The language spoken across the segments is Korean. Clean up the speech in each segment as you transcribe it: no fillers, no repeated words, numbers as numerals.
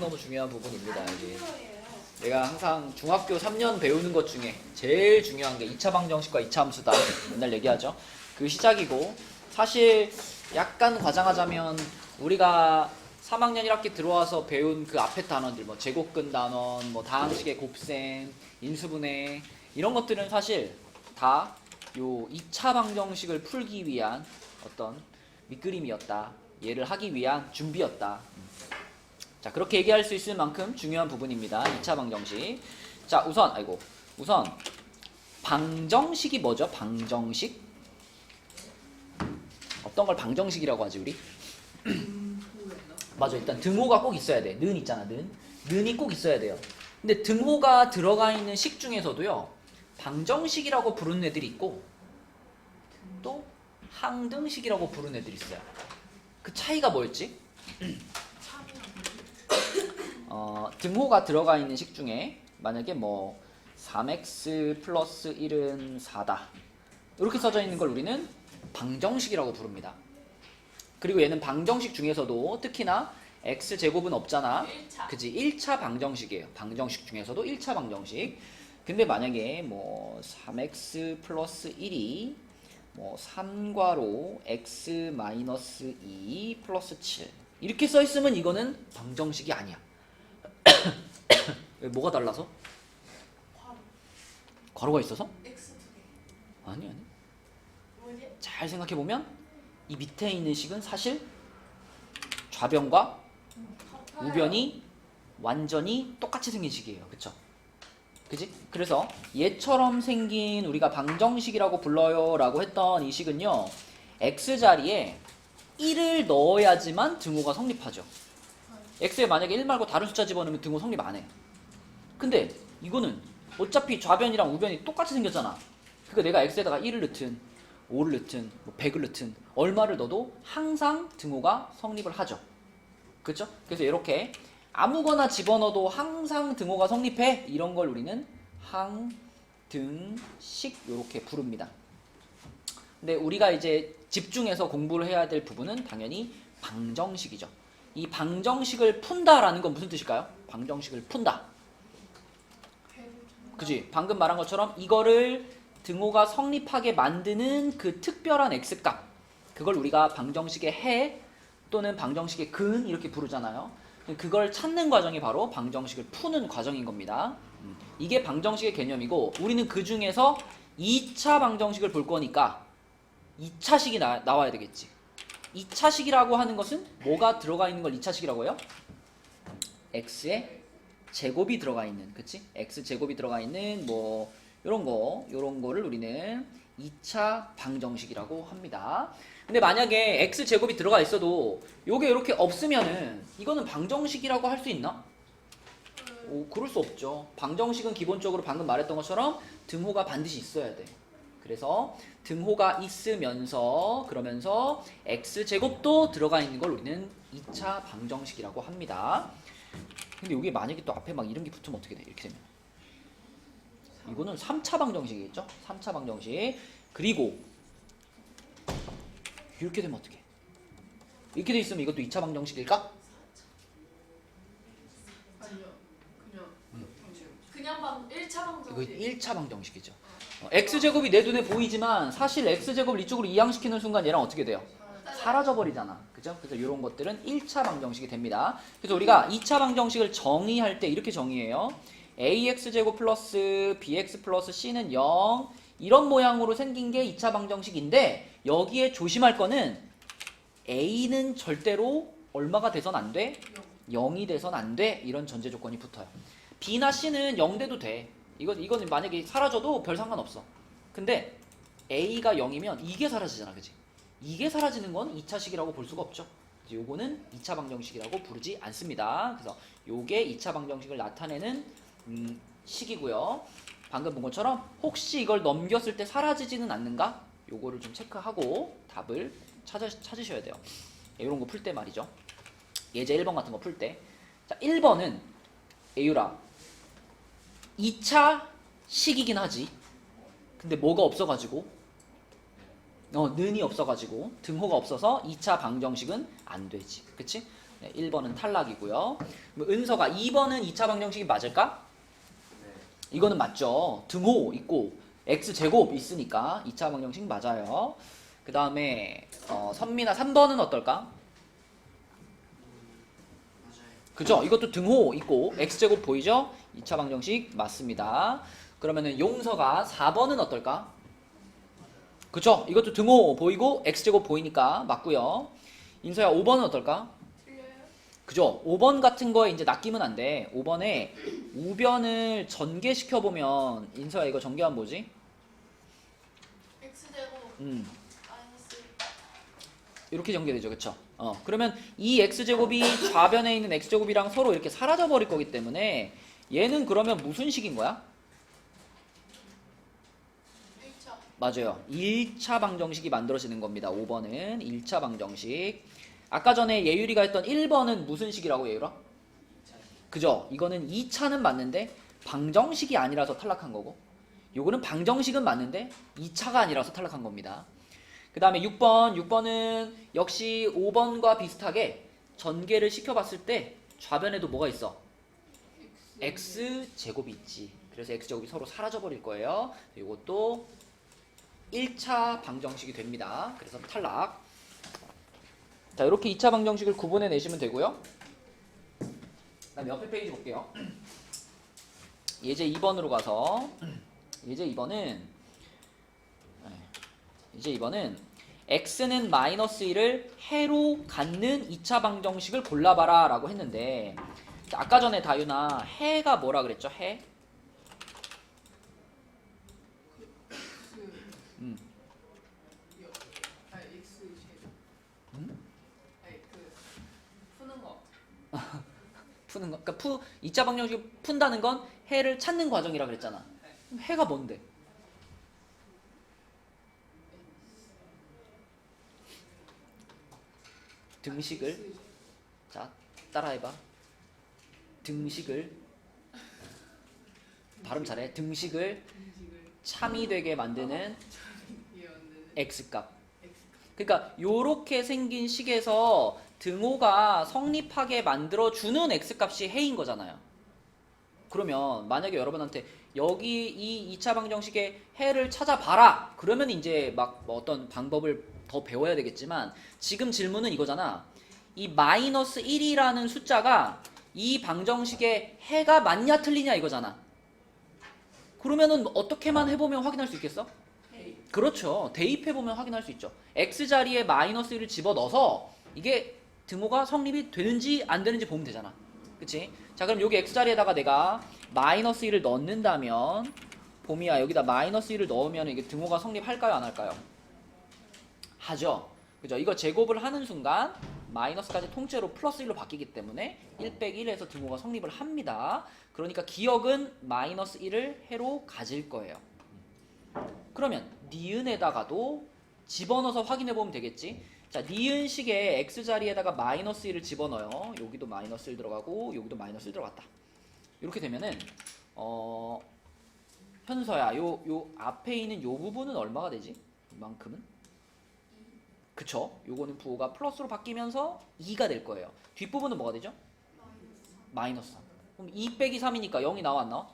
너무너무 중요한 부분입니다. 이게 내가 항상 중학교 3년 배우는 것 중에 제일 중요한 게 2차 방정식과 2차 함수다. 맨날 얘기하죠. 그 시작이고, 사실 약간 과장하자면 우리가 3학년 1학기 들어와서 배운 그 앞에 단원들, 뭐 제곱근 단원, 뭐 다항식의 곱셈, 인수분해, 이런 것들은 사실 다 요 2차 방정식을 풀기 위한 어떤 밑그림이었다. 얘를 하기 위한 준비였다. 자, 그렇게 얘기할 수 있을 만큼 중요한 부분입니다. 2차 방정식. 자, 우선 방정식이 뭐죠? 방정식? 어떤 걸 방정식이라고 하지, 우리? 맞아, 일단 등호가 꼭 있어야 돼. 는 있잖아, 는. 는이 꼭 있어야 돼요. 근데 등호가 들어가 있는 식 중에서도요, 방정식이라고 부르는 애들이 있고, 또 항등식이라고 부르는 애들이 있어요. 그 차이가 뭐였지? 등호가 들어가 있는 식 중에 만약에 뭐 3x 플러스 1은 4다. 이렇게 써져 있는 걸 우리는 방정식이라고 부릅니다. 그리고 얘는 방정식 중에서도 특히나 x제곱은 없잖아. 1차. 그지? 1차 방정식이에요. 방정식 중에서도 1차 방정식. 근데 만약에 뭐 3x 플러스 1이 뭐 3괄호 x 마이너스 2 플러스 7 이렇게 써 있으면 이거는 방정식이 아니야. 왜, 뭐가 달라서? 괄호가 있어서? X 두 개. 아니. 뭐지? 잘 생각해보면 이 밑에 있는 식은 사실 좌변과 우변이 완전히 똑같이 생긴 식이에요. 그쵸? 그지? 그래서 얘처럼 생긴 우리가 방정식이라고 불러요 라고 했던 이 식은요, x자리에 1을 넣어야지만 등호가 성립하죠. x에 만약에 1 말고 다른 숫자 집어넣으면 등호 성립 안 해. 근데 이거는 어차피 좌변이랑 우변이 똑같이 생겼잖아. 그러니까 내가 x에다가 1을 넣든 5를 넣든 뭐 100을 넣든 얼마를 넣어도 항상 등호가 성립을 하죠. 그렇죠? 그래서 이렇게 아무거나 집어넣어도 항상 등호가 성립해. 이런 걸 우리는 항등식 이렇게 부릅니다. 근데 우리가 이제 집중해서 공부를 해야 될 부분은 당연히 방정식이죠. 이 방정식을 푼다라는 건 무슨 뜻일까요? 방정식을 푼다. 그지? 방금 말한 것처럼 이거를 등호가 성립하게 만드는 그 특별한 x값, 그걸 우리가 방정식의 해 또는 방정식의 근 이렇게 부르잖아요. 그걸 찾는 과정이 바로 방정식을 푸는 과정인 겁니다. 이게 방정식의 개념이고, 우리는 그 중에서 2차 방정식을 볼 거니까 2차식이 나와야 되겠지. 2차식이라고 하는 것은 뭐가 들어가 있는 걸 2차식이라고 해요? x의 제곱이 들어가 있는, 그치? x 제곱이 들어가 있는 뭐 요런 거를 우리는 2차 방정식이라고 합니다. 근데 만약에 x 제곱이 들어가 있어도 요게 이렇게 없으면은 이거는 방정식이라고 할 수 있나? 그럴 수 없죠. 방정식은 기본적으로 방금 말했던 것처럼 등호가 반드시 있어야 돼. 그래서 등호가 있으면서 그러면서 x제곱도 들어가 있는 걸 우리는 2차 방정식이라고 합니다. 근데 이게 만약에 또 앞에 막 이런 게 붙으면 어떻게 돼? 이렇게 되면 이거는 3차 방정식이겠죠? 3차 방정식. 그리고 이렇게 되면 어떻게? 이렇게 돼 있으면 이것도 2차 방정식일까? 아니요. 그냥 1차 이거 방정식. 1차 방정식이죠. x제곱이 내 눈에 보이지만 사실 x제곱을 이쪽으로 이항시키는 순간 얘랑 어떻게 돼요? 사라져버리잖아. 그죠? 그래서 이런 것들은 1차 방정식이 됩니다. 그래서 우리가 2차 방정식을 정의할 때 이렇게 정의해요. ax제곱 플러스 bx 플러스 c는 0 이런 모양으로 생긴 게 2차 방정식인데, 여기에 조심할 거는 a는 절대로 얼마가 돼선 안 돼? 0이 돼선 안 돼. 이런 전제 조건이 붙어요. b나 c는 0 돼도 돼. 이거는 만약에 사라져도 별 상관없어. 근데 a가 0이면 이게 사라지잖아. 그치? 이게 사라지는 건 2차식이라고 볼 수가 없죠. 요거는 2차 방정식이라고 부르지 않습니다. 그래서 요게 2차 방정식을 나타내는 식이고요. 방금 본 것처럼 혹시 이걸 넘겼을 때 사라지지는 않는가? 요거를 좀 체크하고 답을 찾으셔야 돼요. 이런 거 풀 때 말이죠. 예제 1번 같은 거 풀 때. 자, 1번은 에유라 2차 식이긴 하지. 근데 뭐가 없어가지고 는이 없어가지고 등호가 없어서 2차 방정식은 안 되지. 그치? 네, 1번은 탈락이고요. 그럼 은서가 2번은 2차 방정식이 맞을까? 이거는 맞죠. 등호 있고 x제곱 있으니까 2차 방정식 맞아요. 그 다음에 선미나 3번은 어떨까? 그죠? 이것도 등호 있고 x제곱 보이죠? 2차 방정식 맞습니다. 그러면은 용서가 4번은 어떨까? 그죠? 이것도 등호 보이고 x제곱 보이니까 맞고요. 인서야 5번은 어떨까? 틀려요? 그죠? 5번 같은 거에 이제 낚이면 안 돼. 5번에 우변을 전개시켜보면 인서야 이거 전개하면 뭐지? x제곱 마이너스 이렇게 전개되죠. 그쵸? 그러면 이 x제곱이 좌변에 있는 x제곱이랑 서로 이렇게 사라져 버릴 거기 때문에 얘는 그러면 무슨 식인 거야? 1차 맞아요. 1차 방정식이 만들어지는 겁니다. 5번은 1차 방정식. 아까 전에 예율이가 했던 1번은 무슨 식이라고 예율아? 그죠? 이거는 2차는 맞는데 방정식이 아니라서 탈락한 거고 요거는 방정식은 맞는데 2차가 아니라서 탈락한 겁니다. 그 다음에 6번은 역시 5번과 비슷하게 전개를 시켜봤을 때 좌변에도 뭐가 있어? x제곱이 있지. 그래서 x제곱이 서로 사라져버릴 거예요. 이것도 1차 방정식이 됩니다. 그래서 탈락. 자, 이렇게 2차 방정식을 구분해 내시면 되고요. 그 다음에 옆에 페이지 볼게요. 예제 2번으로 가서 예제 2번은 x는 마이너스 1을 해로 갖는 2차 방정식을 골라봐라 라고 했는데 아까 전에 다윤아 해가 뭐라 그랬죠? 해? 푸는 거 푸는 거. 그러니까 2차 방정식을 푼다는 건 해를 찾는 과정이라 그랬잖아. 그럼 해가 뭔데? 등식을 자 따라해봐. 등식을 발음 잘해. 등식을 참이 되게 만드는 x값. 그러니까 요렇게 생긴 식에서 등호가 성립하게 만들어주는 x값이 해인 거잖아요. 그러면 만약에 여러분한테 여기 이 2차 방정식의 해를 찾아봐라 그러면 이제 막 뭐 어떤 방법을 더 배워야 되겠지만 지금 질문은 이거잖아. 이 마이너스 1이라는 숫자가 이 방정식의 해가 맞냐 틀리냐 이거잖아. 그러면은 어떻게만 해보면 확인할 수 있겠어? 그렇죠. 대입해보면 확인할 수 있죠. x자리에 마이너스 1을 집어넣어서 이게 등호가 성립이 되는지 안 되는지 보면 되잖아. 그치? 자, 그럼 여기 x자리에다가 내가 마이너스 1을 넣는다면 봄이야 여기다 마이너스 1을 넣으면 이게 등호가 성립할까요? 안 할까요? 하죠. 그죠? 이거 제곱을 하는 순간 마이너스까지 통째로 플러스 1로 바뀌기 때문에 1 빼기 1에서 등호가 성립을 합니다. 그러니까 기억은 마이너스 1을 해로 가질 거예요. 그러면 니은에다가도 집어넣어서 확인해보면 되겠지. 자, 니은식의 x자리에다가 마이너스 1을 집어넣어요. 여기도 마이너스 1 들어가고 여기도 마이너스 1 들어갔다. 이렇게 되면은 현서야 요 앞에 있는 요 부분은 얼마가 되지? 이만큼은? 그쵸? 요거는 부호가 플러스로 바뀌면서 2가 될 거예요. 뒷부분은 뭐가 되죠? 마이너스 3. 그럼 2 빼기 3이니까 0이 나와 안 나와?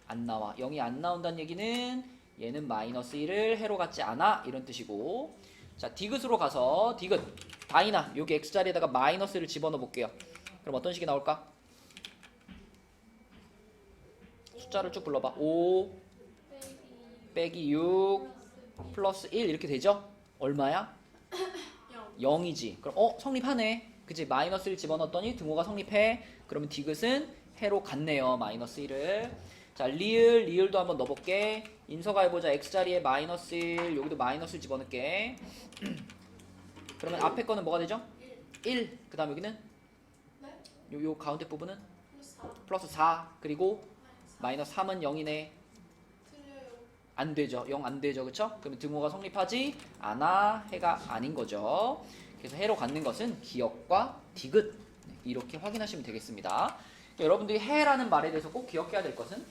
안 나와. 0이 안 나온다는 얘기는 얘는 마이너스 1을 해로 갖지 않아 이런 뜻이고. 자, 디귿으로 가서 디귿 다이나 여기 x자리에다가 마이너스 1을 집어넣어 볼게요. 그럼 어떤 식이 나올까? 숫자를 쭉 불러봐. 5 빼기 6 플러스 1 이렇게 되죠? 얼마야? 0이지. 그럼 성립하네. 그치? 마이너스 1 집어넣었더니 등호가 성립해. 그러면 디귿은 해로 갔네요. 마이너스 1을. 자, 리을도 한번 넣어볼게. 인서가 해보자. x자리에 마이너스 1 여기도 마이너스 1 집어넣을게. 그러면 앞에 거는 뭐가 되죠? 1. 그 다음 여기는? 요 가운데 부분은? 플러스 4. 그리고 마이너스 3은 0이네. 안 되죠. 0 안 되죠. 그쵸? 그러면 등호가 성립하지 않아. 해가 아닌 거죠. 그래서 해로 갖는 것은 기역과 디귿. 이렇게 확인하시면 되겠습니다. 여러분들이 해라는 말에 대해서 꼭 기억해야 될 것은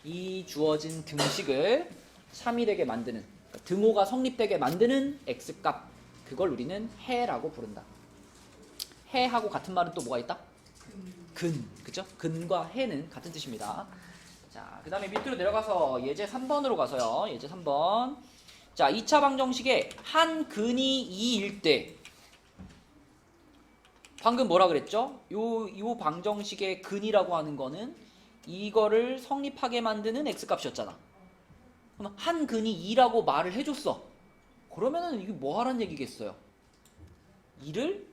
이 주어진 등식을 참이 되게 만드는 그러니까 등호가 성립되게 만드는 x값 그걸 우리는 해라고 부른다. 해하고 같은 말은 또 뭐가 있다? 근. 그죠? 근과 해는 같은 뜻입니다. 자, 그 다음에 밑으로 내려가서 예제 3번으로 가서요. 예제 3번. 자, 2차 방정식에 한 근이 2일 때 방금 뭐라 그랬죠? 요 방정식의 근이라고 하는 거는 이거를 성립하게 만드는 x값이었잖아. 그럼 한 근이 2라고 말을 해줬어. 그러면은 이게 뭐 하란 얘기겠어요? 2를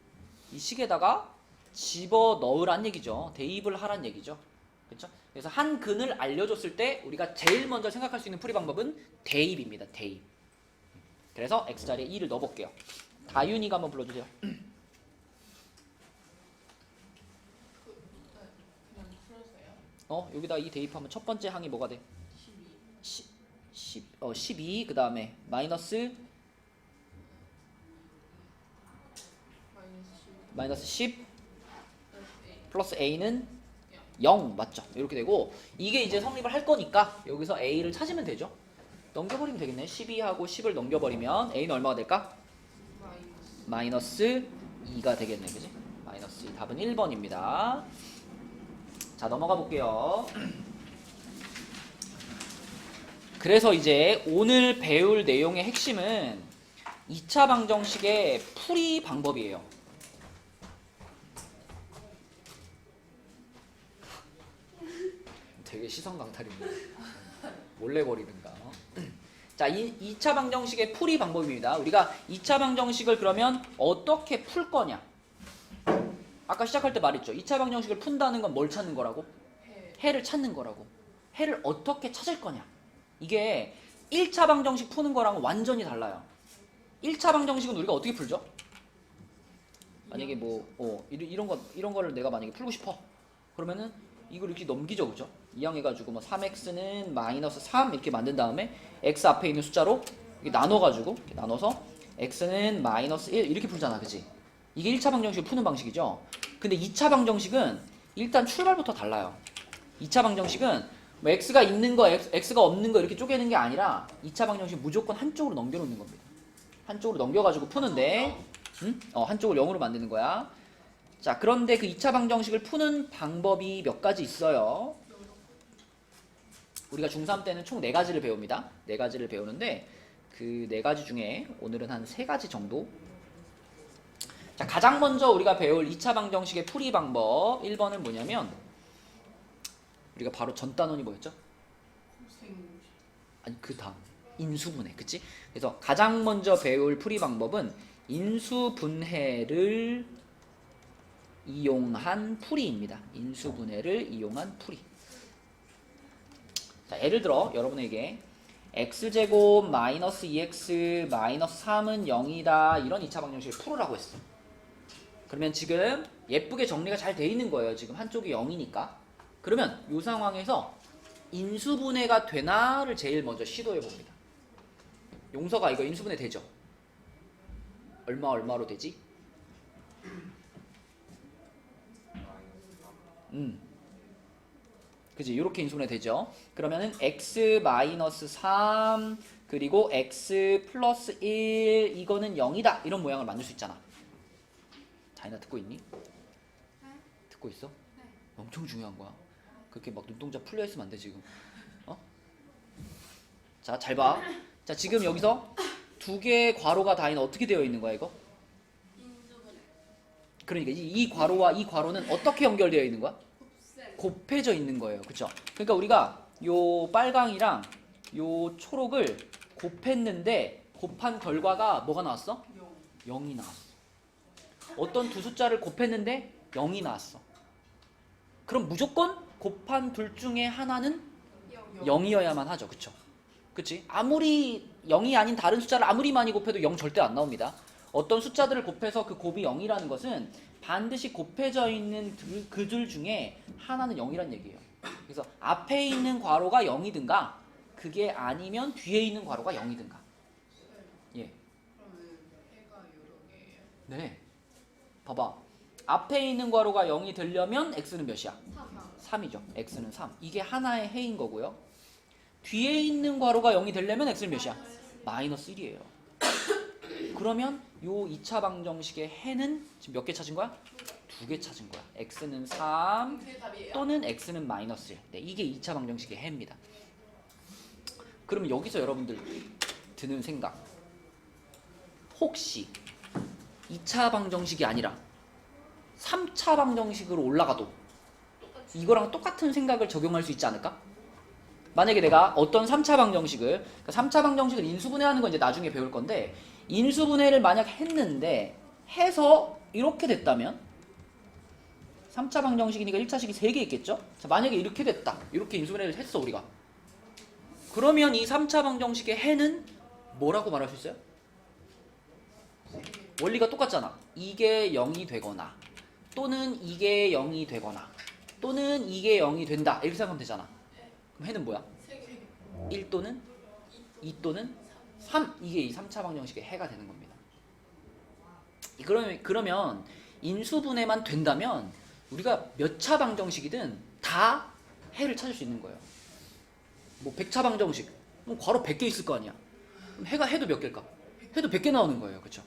이 식에다가 집어 넣으란 얘기죠. 대입을 하란 얘기죠. 그렇죠? 그래서 한 근을 알려줬을 때 우리가 제일 먼저 생각할 수 있는 풀이 방법은 대입입니다. 대입. 그래서 x자리에 2를 넣어볼게요. 다윤이가 한번 불러주세요. 그냥 풀어서요. 여기다 2 대입하면 첫 번째 항이 뭐가 돼? 12. 12. 그 다음에 마이너스 마이너스 10. 10 플러스 A. 플러스 a는 0 맞죠? 이렇게 되고 이게 이제 성립을 할 거니까 여기서 a를 찾으면 되죠. 넘겨버리면 되겠네. 12하고 10을 넘겨버리면 a는 얼마가 될까? 마이너스 2가 되겠네. 그지? 마이너스 2. 답은 1번입니다. 자, 넘어가 볼게요. 그래서 이제 오늘 배울 내용의 핵심은 2차 방정식의 풀이 방법이에요. 되게 시선 강탈이네. 몰래 버리든가. 자, 2차 방정식의 풀이 방법입니다. 우리가 2차 방정식을 그러면 어떻게 풀 거냐? 아까 시작할 때 말했죠. 2차 방정식을 푼다는 건 뭘 찾는 거라고? 해를 찾는 거라고. 해를 어떻게 찾을 거냐? 이게 1차 방정식 푸는 거랑은 완전히 달라요. 1차 방정식은 우리가 어떻게 풀죠? 만약에 뭐 이런 거를 내가 만약에 풀고 싶어. 그러면은 이걸 이렇게 넘기죠. 그죠? 이항해가지고 뭐 3x는 마이너스 3 이렇게 만든 다음에 x 앞에 있는 숫자로 이렇게 나눠가지고 이렇게 나눠서 x는 마이너스 1 이렇게 풀잖아. 그치? 이게 1차 방정식을 푸는 방식이죠. 근데 2차 방정식은 일단 출발부터 달라요. 2차 방정식은 뭐 x가 있는 거, x가 없는 거 이렇게 쪼개는 게 아니라 2차 방정식 무조건 한쪽으로 넘겨놓는 겁니다. 한쪽으로 넘겨가지고 푸는데 한쪽을 0으로 만드는 거야. 자, 그런데 그 2차 방정식을 푸는 방법이 몇 가지 있어요. 우리가 중3 때는 총 4가지를 배웁니다. 4가지를 배우는데 그 4가지 중에 오늘은 한 3가지 정도. 자, 가장 먼저 우리가 배울 2차 방정식의 풀이 방법 1번은 뭐냐면 우리가 바로 전 단원이 뭐였죠? 아니 그 다음 인수분해. 그치? 그래서 가장 먼저 배울 풀이 방법은 인수분해를 이용한 풀이입니다. 인수분해를 이용한 풀이. 자, 예를 들어 여러분에게 x제곱 마이너스 2x 마이너스 3은 0이다 이런 2차 방정식을 풀으라고 했어. 그러면 지금 예쁘게 정리가 잘 돼 있는 거예요. 지금 한쪽이 0이니까. 그러면 이 상황에서 인수분해가 되나를 제일 먼저 시도해 봅니다. 용서가 이거 인수분해 되죠? 얼마로 되지? 그지? 이렇게 인수분해 되죠? 그러면은 x 마이너스 3 그리고 x 플러스 1 이거는 0이다 이런 모양을 만들 수 있잖아. 다이나 듣고 있니? 네? 듣고 있어? 네. 엄청 중요한 거야. 그렇게 막 눈동자 풀려 있으면 안 돼 지금. 자, 잘 봐. 자, 지금 여기서 두 개의 괄호가 다이나 어떻게 되어 있는 거야 이거? 인수분해. 그러니까 이 괄호와 이 괄호는 어떻게 연결되어 있는 거야? 곱셈. 곱해져 있는 거예요. 그쵸? 그러니까 우리가 요 빨강이랑 요 초록을 곱했는데 곱한 결과가 뭐가 나왔어? 0이 나왔어. 어떤 두 숫자를 곱했는데 0이 나왔어. 그럼 무조건 곱한 둘 중에 하나는 0이어야만 하죠. 그쵸? 그치? 아무리 0이 아닌 다른 숫자를 아무리 많이 곱해도 0 절대 안 나옵니다. 어떤 숫자들을 곱해서 그 곱이 0이라는 것은 반드시 곱해져 있는 그 줄 중에 하나는 0이란 얘기예요. 그래서 앞에 있는 괄호가 0이든가 그게 아니면 뒤에 있는 괄호가 0이든가. 예. 그러면 해가 여러 개예요. 네. 봐봐. 앞에 있는 괄호가 0이 되려면 x는 몇이야? 3이죠. x는 3. 이게 하나의 해인 거고요. 뒤에 있는 괄호가 0이 되려면 x는 몇이야? 마이너스 1이에요. 그러면 요 2차 방정식의 해는 지금 몇 개 찾은 거야? 두 개 찾은 거야. x는 3 그게 답이에요? 또는 x는 마이너스 1. 네, 이게 2차 방정식의 해입니다. 그럼 여기서 여러분들 드는 생각, 혹시 2차 방정식이 아니라 3차 방정식으로 올라가도 이거랑 똑같은 생각을 적용할 수 있지 않을까? 만약에 내가 어떤 3차 방정식을, 그러니까 3차 방정식을 인수분해하는 건 이제 나중에 배울 건데, 인수분해를 만약 했는데 해서 이렇게 됐다면 3차 방정식이니까 1차식이 3개 있겠죠? 자, 만약에 이렇게 됐다. 이렇게 인수분해를 했어 우리가. 그러면 이 3차 방정식의 해는 뭐라고 말할 수 있어요? 원리가 똑같잖아. 이게 0이 되거나 또는 이게 0이 되거나 또는 이게 0이 된다. 이렇게 생각하면 되잖아. 그럼 해는 뭐야? 1 또는 2 또는 3. 이게 이 3차 방정식의 해가 되는 겁니다. 그러면 인수분해만 된다면 우리가 몇 차 방정식이든 다 해를 찾을 수 있는 거예요. 뭐 100차 방정식, 뭐 괄호 100개 있을 거 아니야. 그럼 해도 몇 개일까? 해도 100개 나오는 거예요. 그렇죠?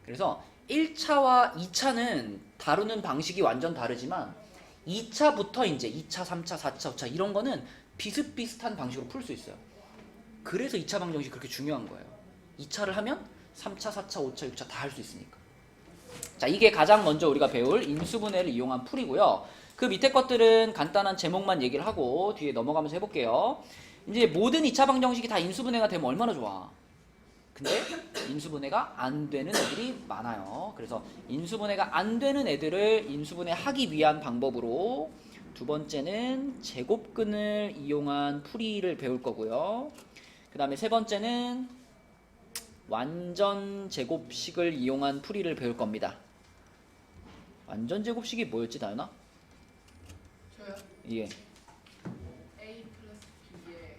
그래서 1차와 2차는 다루는 방식이 완전 다르지만 2차부터 이제 2차, 3차, 4차, 5차 이런 거는 비슷비슷한 방식으로 풀 수 있어요. 그래서 2차 방정식이 그렇게 중요한 거예요. 2차를 하면 3차, 4차, 5차, 6차 다 할 수 있으니까. 자, 이게 가장 먼저 우리가 배울 인수분해를 이용한 풀이고요. 그 밑에 것들은 간단한 제목만 얘기를 하고 뒤에 넘어가면서 해볼게요. 이제 모든 2차 방정식이 다 인수분해가 되면 얼마나 좋아. 근데 인수분해가 안 되는 애들이 많아요. 그래서 인수분해가 안 되는 애들을 인수분해하기 위한 방법으로 두 번째는 제곱근을 이용한 풀이를 배울 거고요. 그 다음에 세 번째는 완전 제곱식을 이용한 풀이를 배울 겁니다. 완전 제곱식이 뭐였지, 다현아? 저요? 예. A 플러스 B의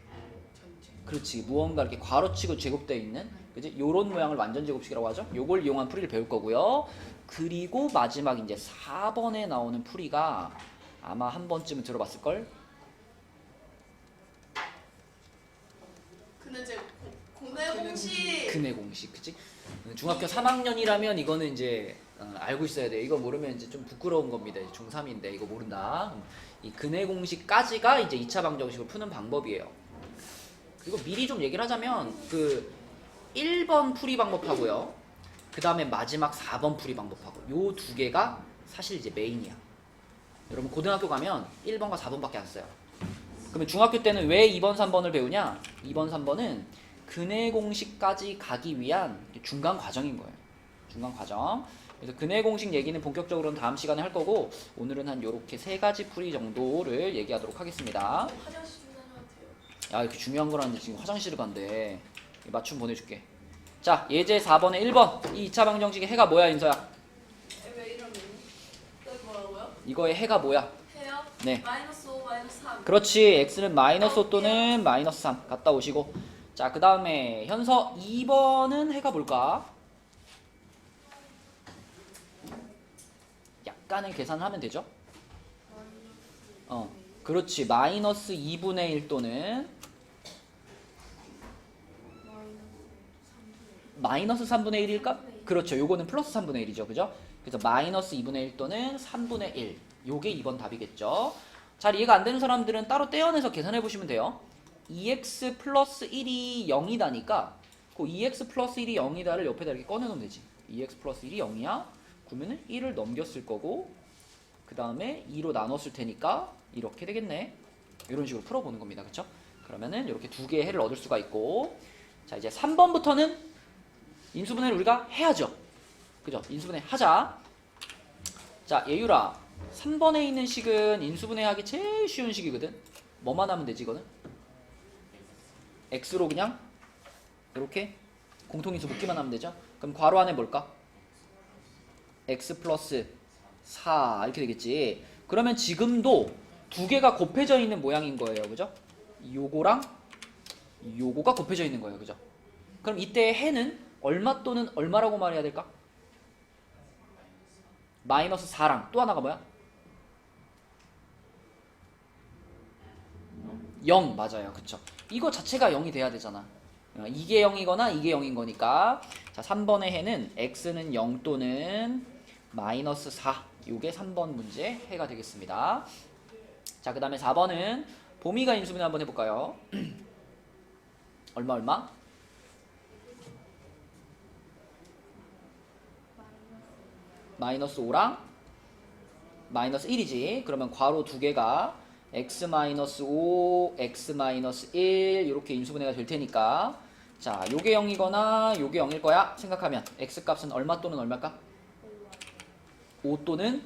전체. 그렇지. 무언가 이렇게 괄호치고 제곱되어 있는, 그지? 요런 모양을 완전 제곱식이라고 하죠. 요걸 이용한 풀이를 배울 거고요. 그리고 마지막 이제 4번에 나오는 풀이가 아마 한 번쯤은 들어봤을 걸. 근데 제 공대 공식. 근의 공식, 그치? 중학교 3학년이라면 이거는 이제 알고 있어야 돼. 이거 모르면 이제 좀 부끄러운 겁니다. 중3인데 이거 모른다. 이 근의 공식까지가 이제 2차 방정식을 푸는 방법이에요. 그리고 미리 좀 얘기를 하자면 그 1번 풀이 방법하고요. 그 다음에 마지막 4번 풀이 방법하고 요 두 개가 사실 이제 메인이야. 여러분 고등학교 가면 1번과 4번밖에 안 써요. 그러면 중학교 때는 왜 2번, 3번을 배우냐? 2번, 3번은 근의 공식까지 가기 위한 중간 과정인 거예요. 중간 과정. 그래서 근의 공식 얘기는 본격적으로는 다음 시간에 할 거고 오늘은 한 요렇게 세 가지 풀이 정도를 얘기하도록 하겠습니다. 화장실 좀 다녀왔대요. 야, 이렇게 중요한 거라는데 지금 화장실을 간대. 맞춤 보내줄게. 자, 예제 4번에 1번. 이 2차 방정식의 해가 뭐야, 인서야? 왜 이러면? 여기 뭐라고요? 이거의 해가 뭐야? 해요? 네. 마이너스 5, 마이너스 3. 그렇지. x는 마이너스 5 또는 마이너스 3 갔다 오시고. 자, 그 다음에 현서 2번은 해가 뭘까? 약간의 계산을 하면 되죠? 그렇지. 마이너스 2분의 1 또는 마이너스 3분의 1일까? 그렇죠. 요거는 플러스 3분의 1이죠. 그죠? 그래서 마이너스 2분의 1 또는 3분의 1. 요게 2번 답이겠죠. 잘 이해가 안 되는 사람들은 따로 떼어내서 계산해 보시면 돼요. 2x 플러스 1이 0이다니까 그 2x 플러스 1이 0이다를 옆에다 이렇게 꺼내놓으면 되지. 2x 플러스 1이 0이야? 그러면은 1을 넘겼을 거고 그 다음에 2로 나눴을 테니까 이렇게 되겠네. 이런 식으로 풀어보는 겁니다. 그쵸? 그러면은 이렇게 두 개의 해를 얻을 수가 있고 자 이제 3번부터는 인수분해를 우리가 해야죠. 그죠? 인수분해 하자. 자 예유라 3번에 있는 식은 인수분해하기 제일 쉬운 식이거든. 뭐만 하면 되지 이거는? x로 그냥 이렇게 공통인수 묶기만 하면 되죠. 그럼 괄호 안에 뭘까? x 플러스 4 이렇게 되겠지. 그러면 지금도 두 개가 곱해져 있는 모양인 거예요. 그죠? 요거랑 요거가 곱해져 있는 거예요. 그죠? 그럼 이때 해는 얼마 또는 얼마라고 말해야 될까? 마이너스 4랑 또 하나가 뭐야? 0 맞아요. 그쵸? 이거 자체가 0이 돼야 되잖아. 이게 0이거나 이게 0인 거니까 자 3번의 해는 x는 0 또는 마이너스 4 요게 3번 문제 해가 되겠습니다. 자, 그 다음에 4번은 봄이가 인수분해 한번 해볼까요? 얼마? 마이너스 5랑 마이너스 1이지. 그러면 괄호 두 개가 x-5, x-1 이렇게 인수분해가 될 테니까, 자, 요게 0이거나 요게 0일 거야 생각하면 x 값은 얼마 또는 얼마일까? 5 또는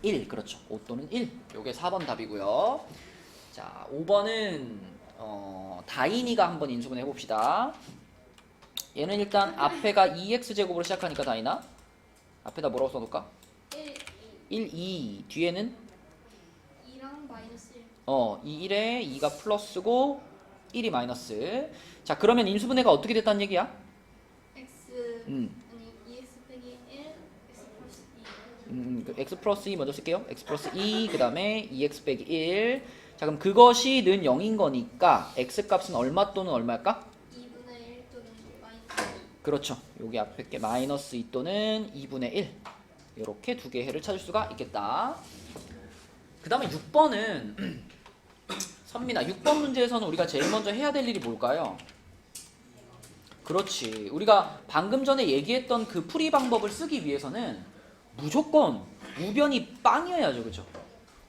1. 그렇죠. 5 또는 1. 요게 4번 답이고요. 자, 5번은 다인이가 한번 인수분해 해봅시다. 얘는 일단 앞에가 2x제곱으로 시작하니까 다인아 앞에다 뭐라고 써놓을까? 1, 2. 뒤에는 2랑 마이너스 1. 이 1에 2가 플러스고 1이 마이너스. 자, 그러면 인수분해가 어떻게 됐다는 얘기야? x 아니 2x 빼기 1 x 플러스 2. x 플러스 2 먼저 쓸게요. x 플러스 2, 그 다음에 2x 빼기 1. 자, 그럼 그것이 는 0인 거니까 x 값은 얼마 또는 얼마일까? 2분의 1 또는 마이너스 2. 그렇죠. 여기 앞에 게 마이너스 2 또는 2분의 1. 이렇게 두 개의 해를 찾을 수가 있겠다. 그 다음에 6번은 선민아, 6번 문제에서는 우리가 제일 먼저 해야 될 일이 뭘까요? 그렇지. 우리가 방금 전에 얘기했던 그 풀이 방법을 쓰기 위해서는 무조건 우변이 빵이어야죠. 그죠?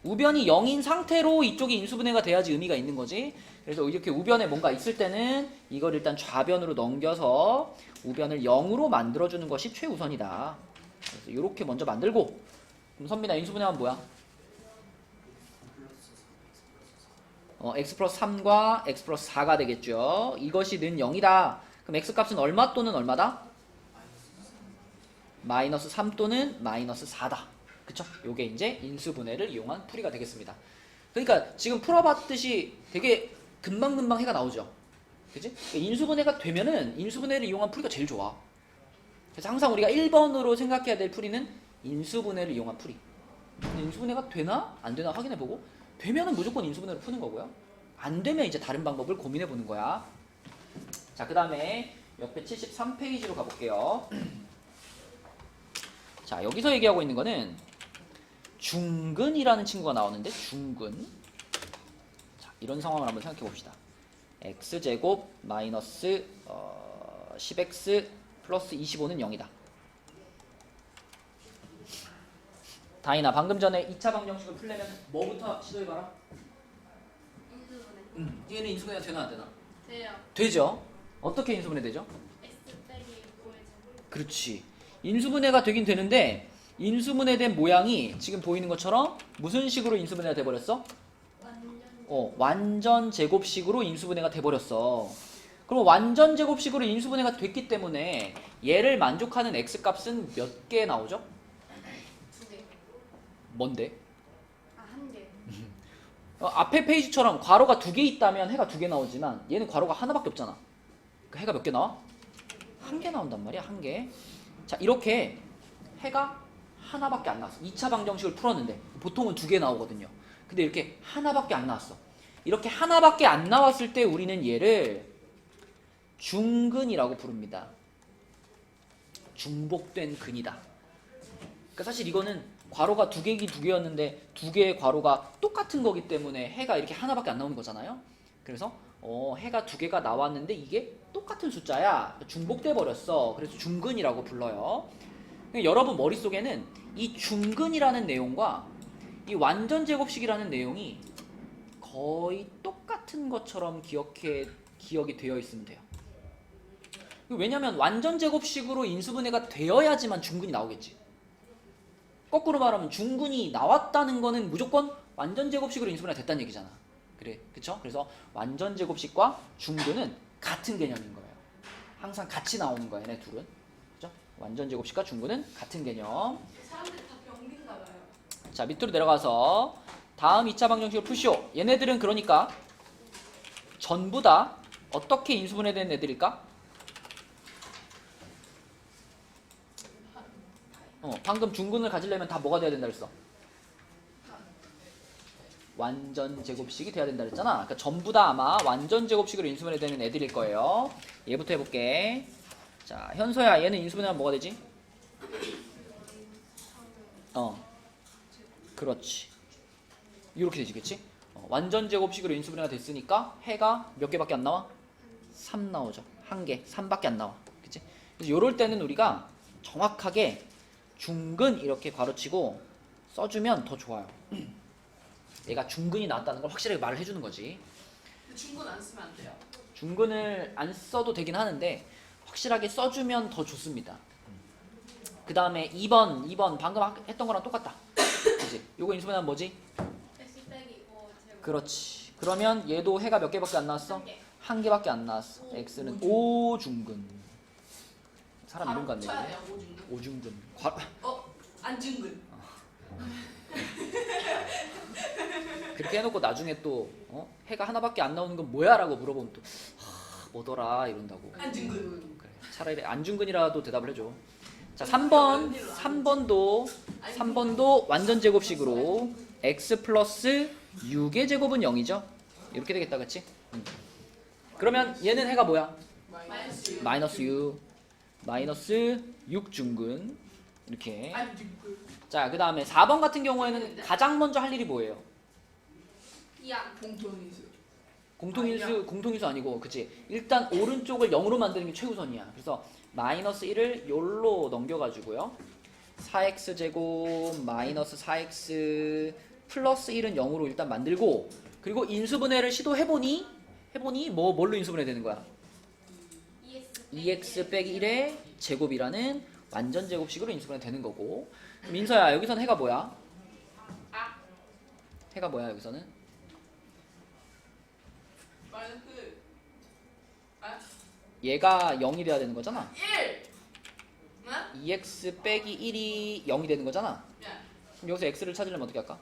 우변이 0인 상태로 이쪽이 인수분해가 돼야지 의미가 있는 거지. 그래서 이렇게 우변에 뭔가 있을 때는 이걸 일단 좌변으로 넘겨서 우변을 0으로 만들어주는 것이 최우선이다. 그래서 이렇게 먼저 만들고, 그럼 선민아 인수분해하면 뭐야? x 플러스 3과 x 플러스 4가 되겠죠. 이것이 는 0이다. 그럼 x 값은 얼마 또는 얼마다? 마이너스 3 또는 마이너스 4다. 그쵸? 요게 이제 인수분해를 이용한 풀이가 되겠습니다. 그러니까 지금 풀어봤듯이 되게 금방금방 해가 나오죠. 그치? 인수분해가 되면은 인수분해를 이용한 풀이가 제일 좋아. 그래서 항상 우리가 1번으로 생각해야 될 풀이는 인수분해를 이용한 풀이. 인수분해가 되나 안 되나 확인해보고, 되면은 무조건 인수분해로 푸는 거고요. 안 되면 이제 다른 방법을 고민해보는 거야. 자, 그 다음에 옆에 73페이지로 가볼게요. 자, 여기서 얘기하고 있는 거는 중근이라는 친구가 나오는데, 중근. 자, 이런 상황을 한번 생각해 봅시다. x제곱 마이너스 10x 플러스 25는 0이다. 다인아, 방금 전에 2차 방정식을 풀려면 뭐부터 시도해봐라? 인수분해. 얘는 인수분해가 되나 안 되나? 돼요. 되죠. 어떻게 인수분해 되죠? x 빼기 5의 그렇지. 인수분해가 되긴 되는데, 인수분해된 모양이 지금 보이는 것처럼 무슨 식으로 인수분해가 돼버렸어? 완전. 완전 제곱식으로 인수분해가 돼버렸어. 그럼 완전 제곱식으로 인수분해가 됐기 때문에 얘를 만족하는 x 값은 몇 개 나오죠? 2개. 뭔데? 아, 1개. 앞에 페이지처럼 괄호가 2개 있다면 해가 2개 나오지만 얘는 괄호가 하나밖에 없잖아. 그 해가 몇 개 나와? 1개 나온단 말이야. 1개. 자, 이렇게 해가 하나밖에 안 나왔어. 2차 방정식을 풀었는데 보통은 2개 나오거든요. 근데 이렇게 하나밖에 안 나왔어. 이렇게 하나밖에 안 나왔을 때 우리는 얘를 중근이라고 부릅니다. 중복된 근이다. 그러니까 사실 이거는 괄호가 2개였는데 2개의 괄호가 똑같은 거기 때문에 해가 이렇게 하나밖에 안 나오는 거잖아요. 그래서 해가 2개가 나왔는데 이게 똑같은 숫자야. 중복돼 버렸어. 그래서 중근이라고 불러요. 여러분 머릿속에는 이 중근이라는 내용과 이 완전 제곱식이라는 내용이 거의 똑같은 것처럼 기억이 되어 있으면 돼요. 왜냐면 완전 제곱식으로 인수분해가 되어야지만 중근이 나오겠지. 거꾸로 말하면 중근이 나왔다는 거는 무조건 완전 제곱식으로 인수분해가 됐다는 얘기잖아. 그래, 그쵸? 그래서 완전 제곱식과 중근은 같은 개념인 거예요. 항상 같이 나오는 거야, 얘네 둘은. 그죠? 완전 제곱식과 중근은 같은 개념. 사람들이 다 병인가 봐요. 자, 밑으로 내려가서 다음 2차 방정식을 푸시오. 얘네들은 그러니까 전부 다 어떻게 인수분해된 애들일까? 방금 중근을 가지려면 다 뭐가 돼야 된다 그랬어? 완전 제곱식이 돼야 된다 그랬잖아. 그러니까 전부 다 아마 완전 제곱식으로 인수분해되는 애들일 거예요. 얘부터 해볼게. 자, 현서야, 얘는 인수분해하면 뭐가 되지? 그렇지. 이렇게 되지겠지? 완전 제곱식으로 인수분해가 됐으니까 해가 몇 개밖에 안 나와? 3 나오죠. 한 개, 3밖에 안 나와. 그치? 그래서 요럴 때는 우리가 정확하게 중근 이렇게 괄호치고 써주면 더 좋아요. 얘가 중근이 나왔다는 걸 확실하게 말을 해주는 거지. 근데 중근 안 쓰면 안 돼요? 중근을 안 써도 되긴 하는데 확실하게 써주면 더 좋습니다. 그 다음에 2번 방금 했던 거랑 똑같다. 그치? 요거 인수분해는 뭐지? x 빼기 5 제곱. 그렇지. 그러면 얘도 해가 몇 개밖에 안 나왔어? 한 개. 한 개밖에 안 나왔어. x는 5중근. 사람 이름 같네. 쳐야 이거. 돼요. 오중근. 5중근. 안중근. 그렇게 해놓고 나중에 또 해가 하나밖에 안 나오는 건 뭐야? 라고 물어보면 또 뭐더라 이런다고. 안중근. 그래. 차라리 안중근이라도 대답을 해줘. 자, 3번도 완전 제곱식으로 x 플러스 6의 제곱은 0이죠. 이렇게 되겠다, 그치? 그러면 얘는 해가 뭐야? 마이너스 6 중근. 이렇게. 안중근. 자, 그 다음에 4번 같은 경우에는 가장 먼저 할 일이 뭐예요? 이항. 공통인수. 공통인수 아니고, 그치? 일단 오른쪽을 0으로 만드는 게 최우선이야. 그래서 마이너스 1을 요로 넘겨가지고요. 4x 제곱 마이너스 4x 플러스 1은 0으로 일단 만들고, 그리고 인수분해를 시도해보니 뭘로 인수분해 되는 거야? 2x 빼기 1의 제곱이라는 완전 제곱식으로 인수분해 되는 거고. 민서야, 여기서는 해가 뭐야? 해가 뭐야 여기서는? 마이너스. 얘가 0이 돼야 되는 거잖아. 1. 응? 2x 빼기 1이 0이 되는 거잖아. 야. 그럼 여기서 x를 찾으려면 어떻게 할까?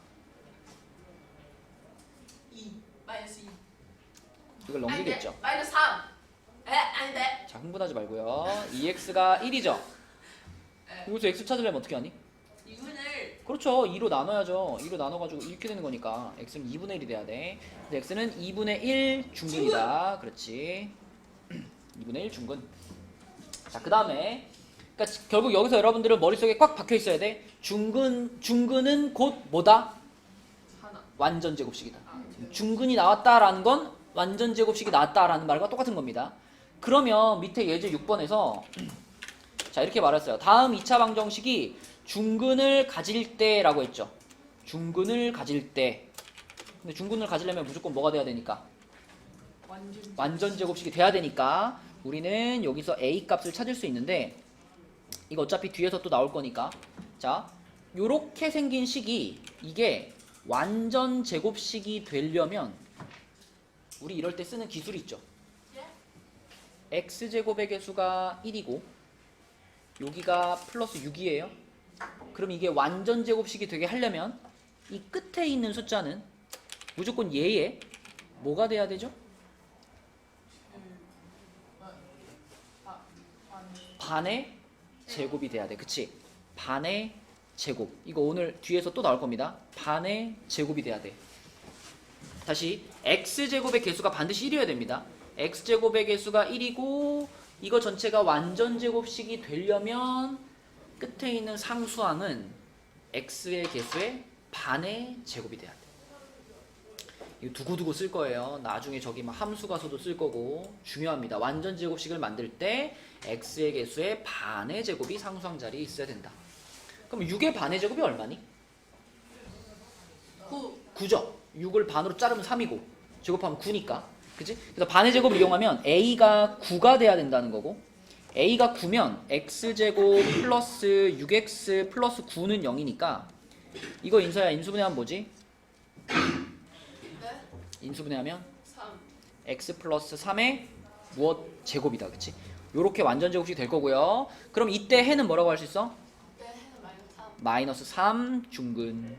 2. 마이너스 2. 이걸 넘기겠죠. 아닌데? 마이너스 3. 아닌데? 자, 흥분하지 말고요. 2x가 1이죠. 에. 여기서 x 찾으려면 어떻게 하니? 2분을 그렇죠. 2로 나눠야죠. 2로 나눠가지고 이렇게 되는 거니까 x는 2분의 1이 돼야 돼. 그래서 x는 2분의 1 중근이다. 그렇지. 2분의 1 중근. 자, 그 다음에 그러니까 결국 여기서 여러분들은 머릿속에 꽉 박혀 있어야 돼. 중근은 곧 뭐다? 하나. 완전 제곱식이다. 아, 중근이 나왔다라는 건 완전 제곱식이 나왔다라는 말과 똑같은 겁니다. 그러면 밑에 예제 6번에서 자, 이렇게 말했어요. 다음 2차 방정식이 중근을 가질 때라고 했죠. 중근을 가질 때. 근데 중근을 가지려면 무조건 뭐가 돼야 되니까? 완전 제곱식이 돼야 되니까 우리는 여기서 a 값을 찾을 수 있는데, 이거 어차피 뒤에서 또 나올 거니까, 자, 요렇게 생긴 식이 이게 완전 제곱식이 되려면 우리 이럴 때 쓰는 기술이 있죠. x제곱의 개수가 1이고 여기가 플러스 6이에요. 그럼 이게 완전 제곱식이 되게 하려면 이 끝에 있는 숫자는 무조건 얘의 뭐가 돼야 되죠? 반의 제곱이 돼야 돼. 그치? 반의 제곱. 이거 오늘 뒤에서 또 나올 겁니다. 반의 제곱이 돼야 돼. 다시 x제곱의 개수가 반드시 1이어야 됩니다. x제곱의 개수가 1이고 이거 전체가 완전 제곱식이 되려면 끝에 있는 상수항은 x의 개수의 반의 제곱이 돼야 돼. 이거 두고두고 쓸 거예요. 나중에 저기 막 함수 가서도 쓸 거고 중요합니다. 완전 제곱식을 만들 때 x의 개수의 반의 제곱이 상수항 자리에 있어야 된다. 그럼 6의 반의 제곱이 얼마니? 9죠. 6을 반으로 자르면 3이고 제곱하면 9니까. 그치? 그래서 반의 제곱을 이용하면 a가 9가 돼야 된다는 거고, a가 9면 x제곱 플러스 6x 플러스 9는 0이니까 이거 인서야 인수분해하면 뭐지? 네? 인수분해하면 3. x 플러스 3의 무엇 제곱이다. 그치? 요렇게 완전 제곱식이 될 거고요. 그럼 이때 해는 뭐라고 할 수 있어? 네, 해는 마이너스 3. 마이너스 3 중근.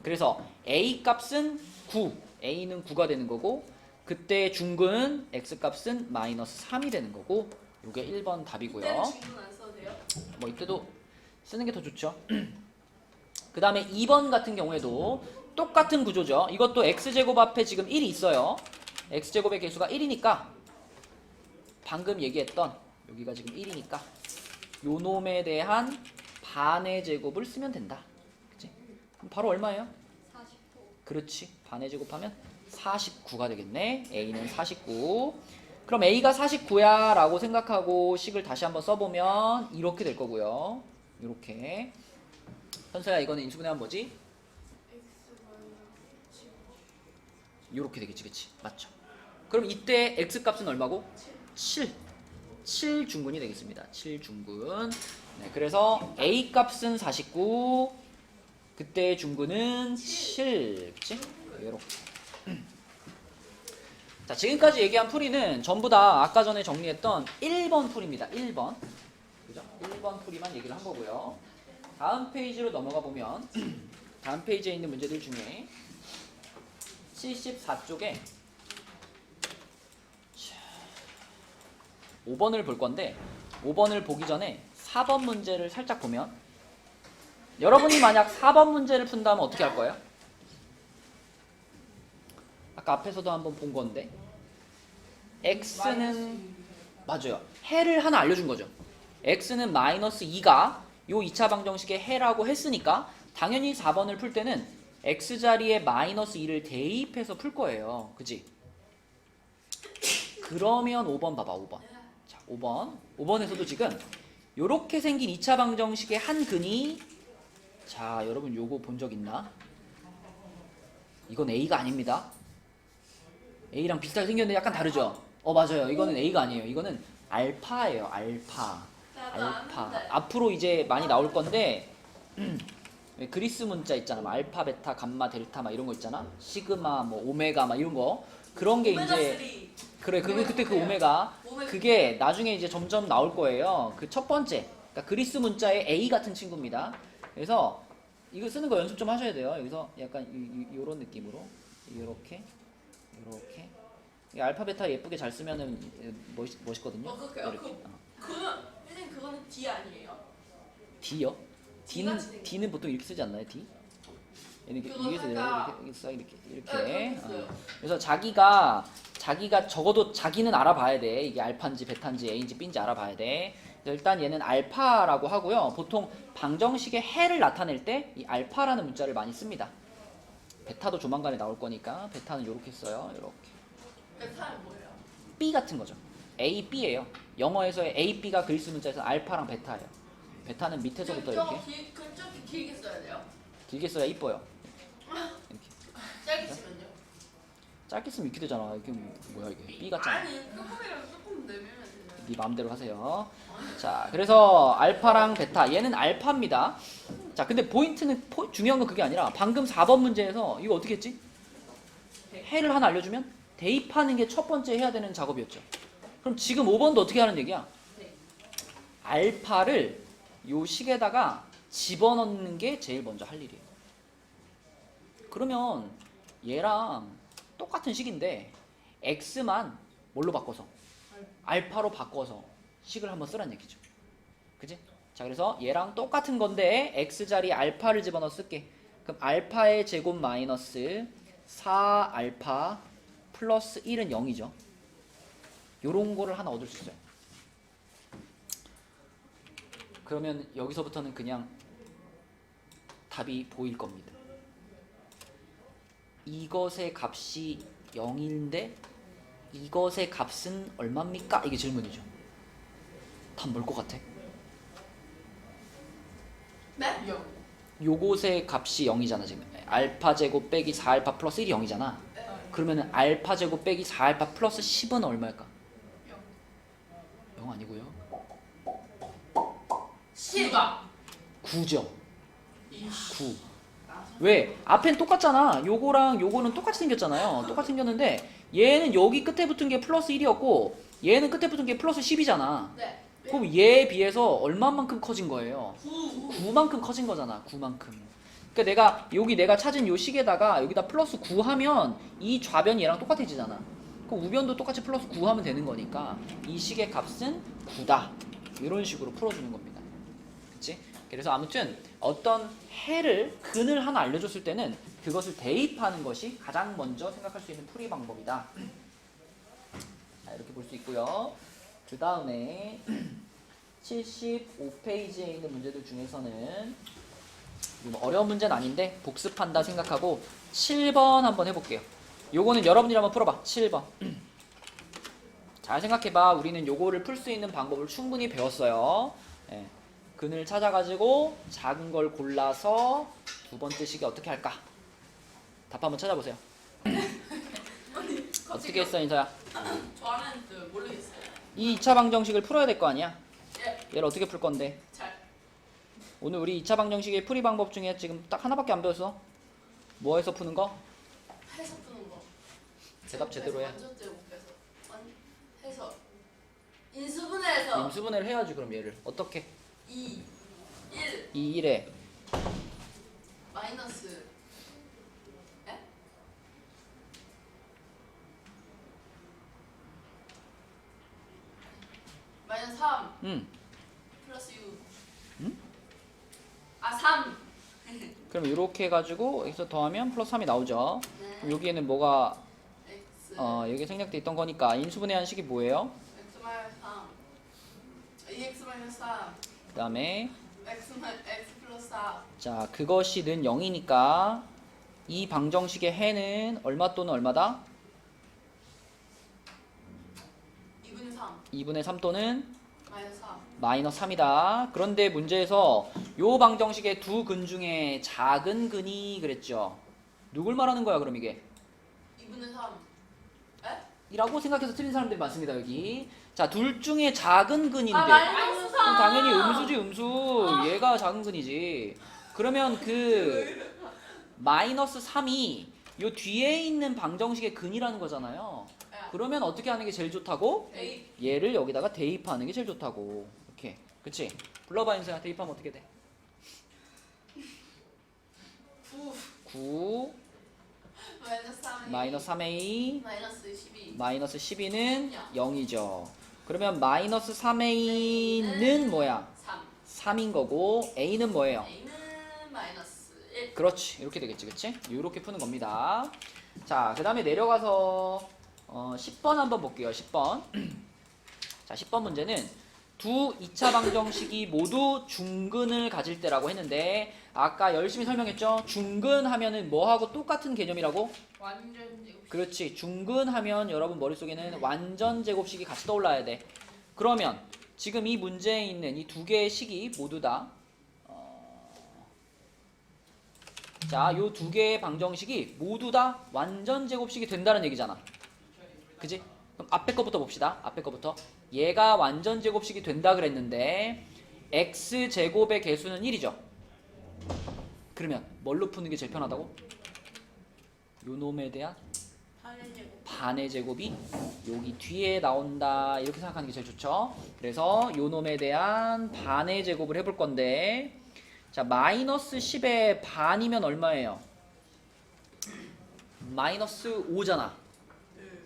그래서 a 값은 9, a는 9가 되는 거고, 그때 중근은 x 값은 마이너스 3이 되는 거고, 요게 1번 답이고요. 이때는 중근 안 써도 돼요? 뭐 이때도 쓰는 게 더 좋죠. 그 다음에 2번 같은 경우에도 똑같은 구조죠. 이것도 x제곱 앞에 지금 1이 있어요. x제곱의 개수가 1이니까 방금 얘기했던 여기가 지금 1이니까 요 놈에 대한 반의 제곱을 쓰면 된다. 그치? 그럼 바로 얼마예요? 49. 그렇지. 반에 제곱하면 49가 되겠네. A는 49. 그럼 A가 49야 라고 생각하고 식을 다시 한번 써보면 이렇게 될 거고요. 이렇게. 현서야 이거는 인수분해하면 뭐지? 이렇게 되겠지. 그치? 맞죠? 그럼 이때 X값은 얼마고? 7. 7중근이 되겠습니다. 7중근. 네, 그래서 A값은 49. 그때 중근은 7. 그치? 이렇게. 자, 지금까지 얘기한 풀이는 전부 다 아까 전에 정리했던 1번 풀입니다. 1번. 그죠? 1번 풀이만 얘기를 한 거고요. 다음 페이지로 넘어가 보면 다음 페이지에 있는 문제들 중에 74쪽에 5번을 볼 건데 5번을 보기 전에 4번 문제를 살짝 보면 여러분이 만약 4번 문제를 푼다면 어떻게 할 거예요? 아까 앞에서도 한번 본 건데 x는 맞아요. 해를 하나 알려준 거죠. x는 마이너스 2가 요 2차 방정식의 해라고 했으니까 당연히 4번을 풀 때는 x 자리에 마이너스 2를 대입해서 풀 거예요. 그치? 그러면 5번 봐봐. 5번. 자, 5번. 5번에서도 지금 요렇게 생긴 2차 방정식의 한 근이 자, 여러분 요거 본 적 있나? 이건 a가 아닙니다. A랑 비슷하게 생겼는데 약간 다르죠? 맞아요. 이거는 A가 아니에요. 이거는 알파예요. 알파. 알파. 앞으로 이제 많이 나올 건데 그리스 문자 있잖아. 뭐 알파, 베타, 감마, 델타 막 이런 거 있잖아. 시그마, 뭐 오메가 막 이런 거. 그런 게 이제 그래. 그때 그 오메가 그게 나중에 이제 점점 나올 거예요. 그 첫 번째. 그러니까 그리스 문자의 A 같은 친구입니다. 그래서 이거 쓰는 거 연습 좀 하셔야 돼요. 여기서 약간 요런 느낌으로 이렇게 이렇게 이 알파 베타 예쁘게 잘 쓰면은 멋있거든요. 그럴까요? 이렇게. 선생님 그거는 D 아니에요? D요? D가 D는 보통 이렇게 쓰지 않나요? D? 이렇게 그거 위에서 살짝- 이렇게. 있어요. 그래서 자기가 적어도 자기는 알아봐야 돼. 이게 알파인지 베타인지 A인지 B인지 알아봐야 돼. 그래서 일단 얘는 알파라고 하고요. 보통 방정식의 해를 나타낼 때 이 알파라는 문자를 많이 씁니다. 베타도 조만간에 나올 거니까 베타는 이렇게 써요. 이렇게. 베타는 뭐예요? B 같은 거죠. A, B예요. 영어에서의 A, B가 그리스 문자에서 알파랑 베타예요. 베타는 밑에서부터 이렇게 그쪽이 길게 써야 돼요? 길게 써야 이뻐요. 이렇게 짧게 쓰면요? 짧게 쓰면 이렇게 되잖아. 이게 뭐야 이게 B 같잖아. 아니 조금 내밀면 되잖아요. 네 마음대로 하세요. 자, 그래서 알파랑 베타 얘는 알파입니다. 자, 근데 포인트는 중요한 건 그게 아니라 방금 4번 문제에서 이거 어떻게 했지? 해를 하나 알려주면 대입하는 게 첫 번째 해야 되는 작업이었죠. 그럼 지금 5번도 어떻게 하는 얘기야? 네. 알파를 요 식에다가 집어넣는 게 제일 먼저 할 일이에요. 그러면 얘랑 똑같은 식인데 x만 뭘로 바꿔서? 알파로 바꿔서 식을 한번 쓰란 얘기죠. 그지? 자, 그래서 얘랑 똑같은 건데 x 자리에 알파를 집어넣어 쓸게. 그럼 알파의 제곱 마이너스 4알파 플러스 1은 0이죠. 요런 거를 하나 얻을 수 있어요. 그러면 여기서부터는 그냥 답이 보일 겁니다. 이것의 값이 0인데 이것의 값은 얼마입니까? 이게 질문이죠. 답 뭘 것 같아? 네? 0. 요것의 값이 0이잖아 지금. 알파 제곱 빼기 4알파 플러스 1이 0이잖아. 그러면은 알파 제곱 빼기 4알파 플러스 10은 얼마일까? 0 아니고요. 10아 9죠. 9. 왜? 앞엔 똑같잖아. 요거랑 요거는 똑같이 생겼잖아요. 똑같이 생겼는데 얘는 여기 끝에 붙은 게 플러스 1이었고 얘는 끝에 붙은 게 플러스 10이잖아. 네. 그럼 얘에 비해서 얼마만큼 커진 거예요? 9. 9만큼 커진 거잖아. 9만큼. 그러니까 내가 찾은 요 식에다가 여기다 플러스 9 하면 이 좌변이 얘랑 똑같아지잖아. 그럼 우변도 똑같이 플러스 9 하면 되는 거니까 이 식의 값은 9다. 이런 식으로 풀어주는 겁니다. 그치? 그래서 아무튼 어떤 해를 근을 하나 알려줬을 때는 그것을 대입하는 것이 가장 먼저 생각할 수 있는 풀이 방법이다. 자, 이렇게 볼 수 있고요. 그 다음에 75페이지에 있는 문제들 중에서는 뭐 어려운 문제는 아닌데 복습한다 생각하고 7번 한번 해볼게요. 요거는 여러분이 한번 풀어봐. 7번. 잘 생각해봐. 우리는 요거를 풀 수 있는 방법을 충분히 배웠어요. 예. 근을 찾아가지고 작은 걸 골라서 두 번째 식이 어떻게 할까? 답 한번 찾아보세요. 어떻게 했어, 인서야? 저는 모르겠어요. 이 2차 방정식을 풀어야 될 거 아니야? 예. 얘를 어떻게 풀 건데? 잘. 오늘 우리 2차 방정식의 풀이 방법 중에 지금 딱 하나밖에 안 배웠어. 뭐 해서 푸는 거? 해서 푸는 거. 대답 제대로 해. 완전 제곱해서. 해서. 인수분해해서. 인수분해를 해야지. 그럼 얘를 어떻게? 2, 1 2, 1에 마이너스. 에? 마이너스 3 플러스 6. 응? 아 3. 그럼 이렇게 해가지고 여기서 더하면 플러스 3이 나오죠. 그럼 여기에는 뭐가 x. 여기 생략돼 있던 거니까 인수분해한 식이 뭐예요? x 마이너스 3. 2x 마이너스 3. 그 다음에 x 플러스 4. 자 그것이 는 0이니까 이 방정식의 해는 얼마 또는 얼마다? 2분의 3. 2분의 3 또는 마이너스 3. 마이너스 3이다. 그런데 문제에서 요 방정식의 두 근 중에 작은 근이 그랬죠. 누굴 말하는 거야 그럼 이게? 2분의 3. 에? 이라고 생각해서 틀린 사람들이 많습니다 여기. 자 둘 중에 작은 근인데 아 마이너스 3. 그럼 당연히 음수지 음수. 얘가 작은 근이지. 그러면 그 마이너스 3이 요 뒤에 있는 방정식의 근이라는 거잖아요. 그러면 어떻게 하는 게 제일 좋다고? A. 얘를 여기다가 대입하는 게 제일 좋다고. 이렇게. 그치? 불러봐 인서야. 대입하면 어떻게 돼? 9. 9 마이너스 3. 마이너스 3a 마이너스 12. 마이너스 12는 0이죠. 그러면 마이너스 3a는 뭐야? 3. 3인 거고 a는 뭐예요? A는 마이너스 1. 그렇지. 이렇게 되겠지. 그치? 이렇게 푸는 겁니다. 자, 그 다음에 내려가서 10번 한번 볼게요. 10번. 자, 10번 문제는 두 2차 방정식이 모두 중근을 가질 때라고 했는데 아까 열심히 설명했죠? 중근 하면은 뭐하고 똑같은 개념이라고? 완전 제곱. 그렇지. 중근 하면 여러분 머릿속에는 완전 제곱식이 같이 떠올라야 돼. 그러면 지금 이 문제에 있는 이 두 개의 식이 모두 다 자, 요 두 개의 방정식이 모두 다 완전 제곱식이 된다는 얘기잖아. 그지? 그럼 앞에 거부터 봅시다. 앞에 거부터. 얘가 완전 제곱식이 된다 그랬는데 x제곱의 개수는 1이죠. 그러면 뭘로 푸는 게 제일 편하다고? 요 놈에 대한 반의 제곱. 반의 제곱이 여기 뒤에 나온다. 이렇게 생각하는 게 제일 좋죠. 그래서 요 놈에 대한 반의 제곱을 해볼 건데 자, 마이너스 10의 반이면 얼마예요? 마이너스 5잖아.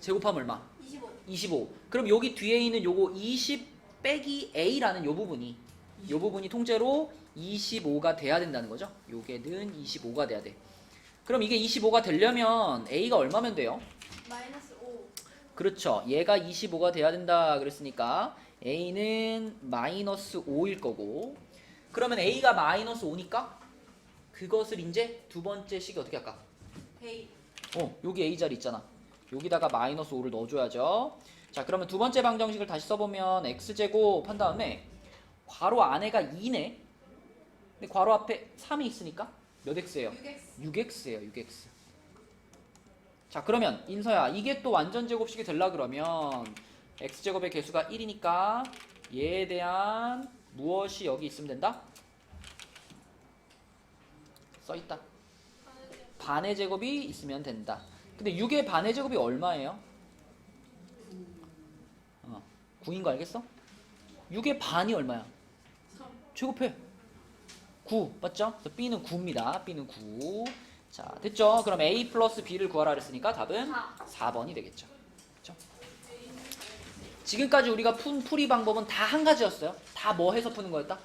제곱하면 얼마? 25. 25. 그럼 여기 뒤에 있는 요거 20 빼기 a라는 요 부분이 통째로 25가 돼야 된다는 거죠. 요게는 25가 돼야 돼. 그럼 이게 25가 되려면 a가 얼마면 돼요? 마이너스 5. 그렇죠. 얘가 25가 돼야 된다 그랬으니까 a는 마이너스 5일 거고 그러면 a가 마이너스 5니까 그것을 이제 두 번째 식이 어떻게 할까? A. 여기 a 자리 있잖아. 여기다가 마이너스 5를 넣어줘야죠. 자, 그러면 두 번째 방정식을 다시 써보면 x제곱 한 다음에 괄호 안에가 2네. 근데 괄호 앞에 3이 있으니까 몇 x예요? 6x. 6x예요. 6x. 자, 그러면 인서야 이게 또 완전 제곱식이 되려 그러면 x제곱의 개수가 1이니까 얘에 대한 무엇이 여기 있으면 된다? 써있다. 반의 제곱이 있으면 된다. 근데 6의 반의 제곱이 얼마예요? 9인 거 알겠어? 6의 반이 얼마야? 3. 제곱해. 9 맞죠? 그래서 b는 9입니다. b는 9. 자, 됐죠? 그럼 a 플러스 b를 구하라 그랬으니까 답은 4번이 되겠죠. 그렇죠? 지금까지 우리가 푼 풀이 방법은 다 한 가지였어요. 다 뭐 해서 푸는 거였다?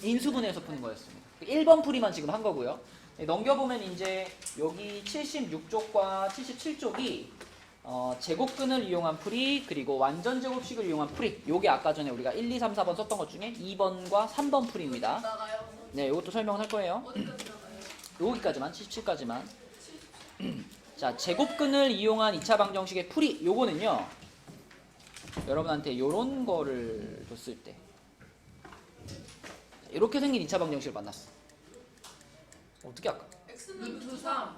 인수분해해서 푸는 거였습니다. 1번 풀이만 지금 한 거고요. 넘겨보면 이제 여기 76쪽과 77쪽이 제곱근을 이용한 풀이 그리고 완전 제곱식을 이용한 풀이 요게 아까 전에 우리가 1, 2, 3, 4번 썼던 것 중에 2번과 3번 풀이입니다. 나가요. 네, 이것도 설명을 할 거예요. 어디까지 나가요? 여기까지만, 77까지만. 자, 제곱근을 이용한 2차 방정식의 풀이. 요거는요, 여러분한테 요런 거를 줬을 때 이렇게 생긴 2차 방정식을 만났어. 어떻게 할까? X는 루트 3.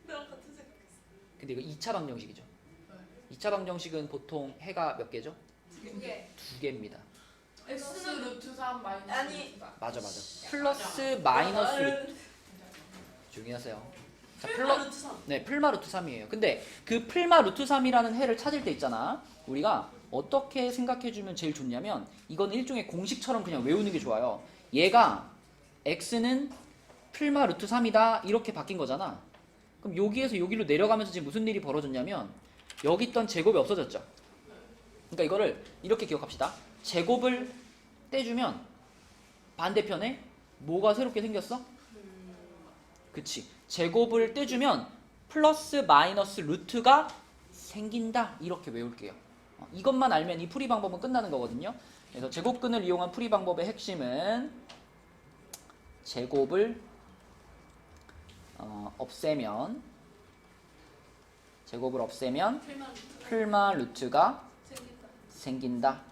나랑 같은 생각했어. 근데 이거 2차 방정식이죠. 2차 방정식은 보통 해가 몇 개죠? 2개. 2개입니다. X 루트 3 마이너스 아니. 루트 4. 맞아. 플러스 마이너스 루트. 조용히 하세요. 자, 플러 루트 3. 네, 풀마 루트 3이에요. 근데 그 풀마 루트 3이라는 해를 찾을 때 있잖아. 우리가 어떻게 생각해주면 제일 좋냐면 이건 일종의 공식처럼 그냥 외우는 게 좋아요. 얘가 x는 풀마 루트 3이다 이렇게 바뀐 거잖아. 그럼 여기에서 여기로 내려가면서 지금 무슨 일이 벌어졌냐면 여기 있던 제곱이 없어졌죠. 그러니까 이거를 이렇게 기억합시다. 제곱을 떼주면 반대편에 뭐가 새롭게 생겼어? 그치. 제곱을 떼주면 플러스 마이너스 루트가 생긴다 이렇게 외울게요. 이것만 알면 이 풀이 방법은 끝나는 거거든요. 그래서 제곱근을 이용한 풀이 방법의 핵심은 제곱을 없애면 풀마 루트가 생긴다.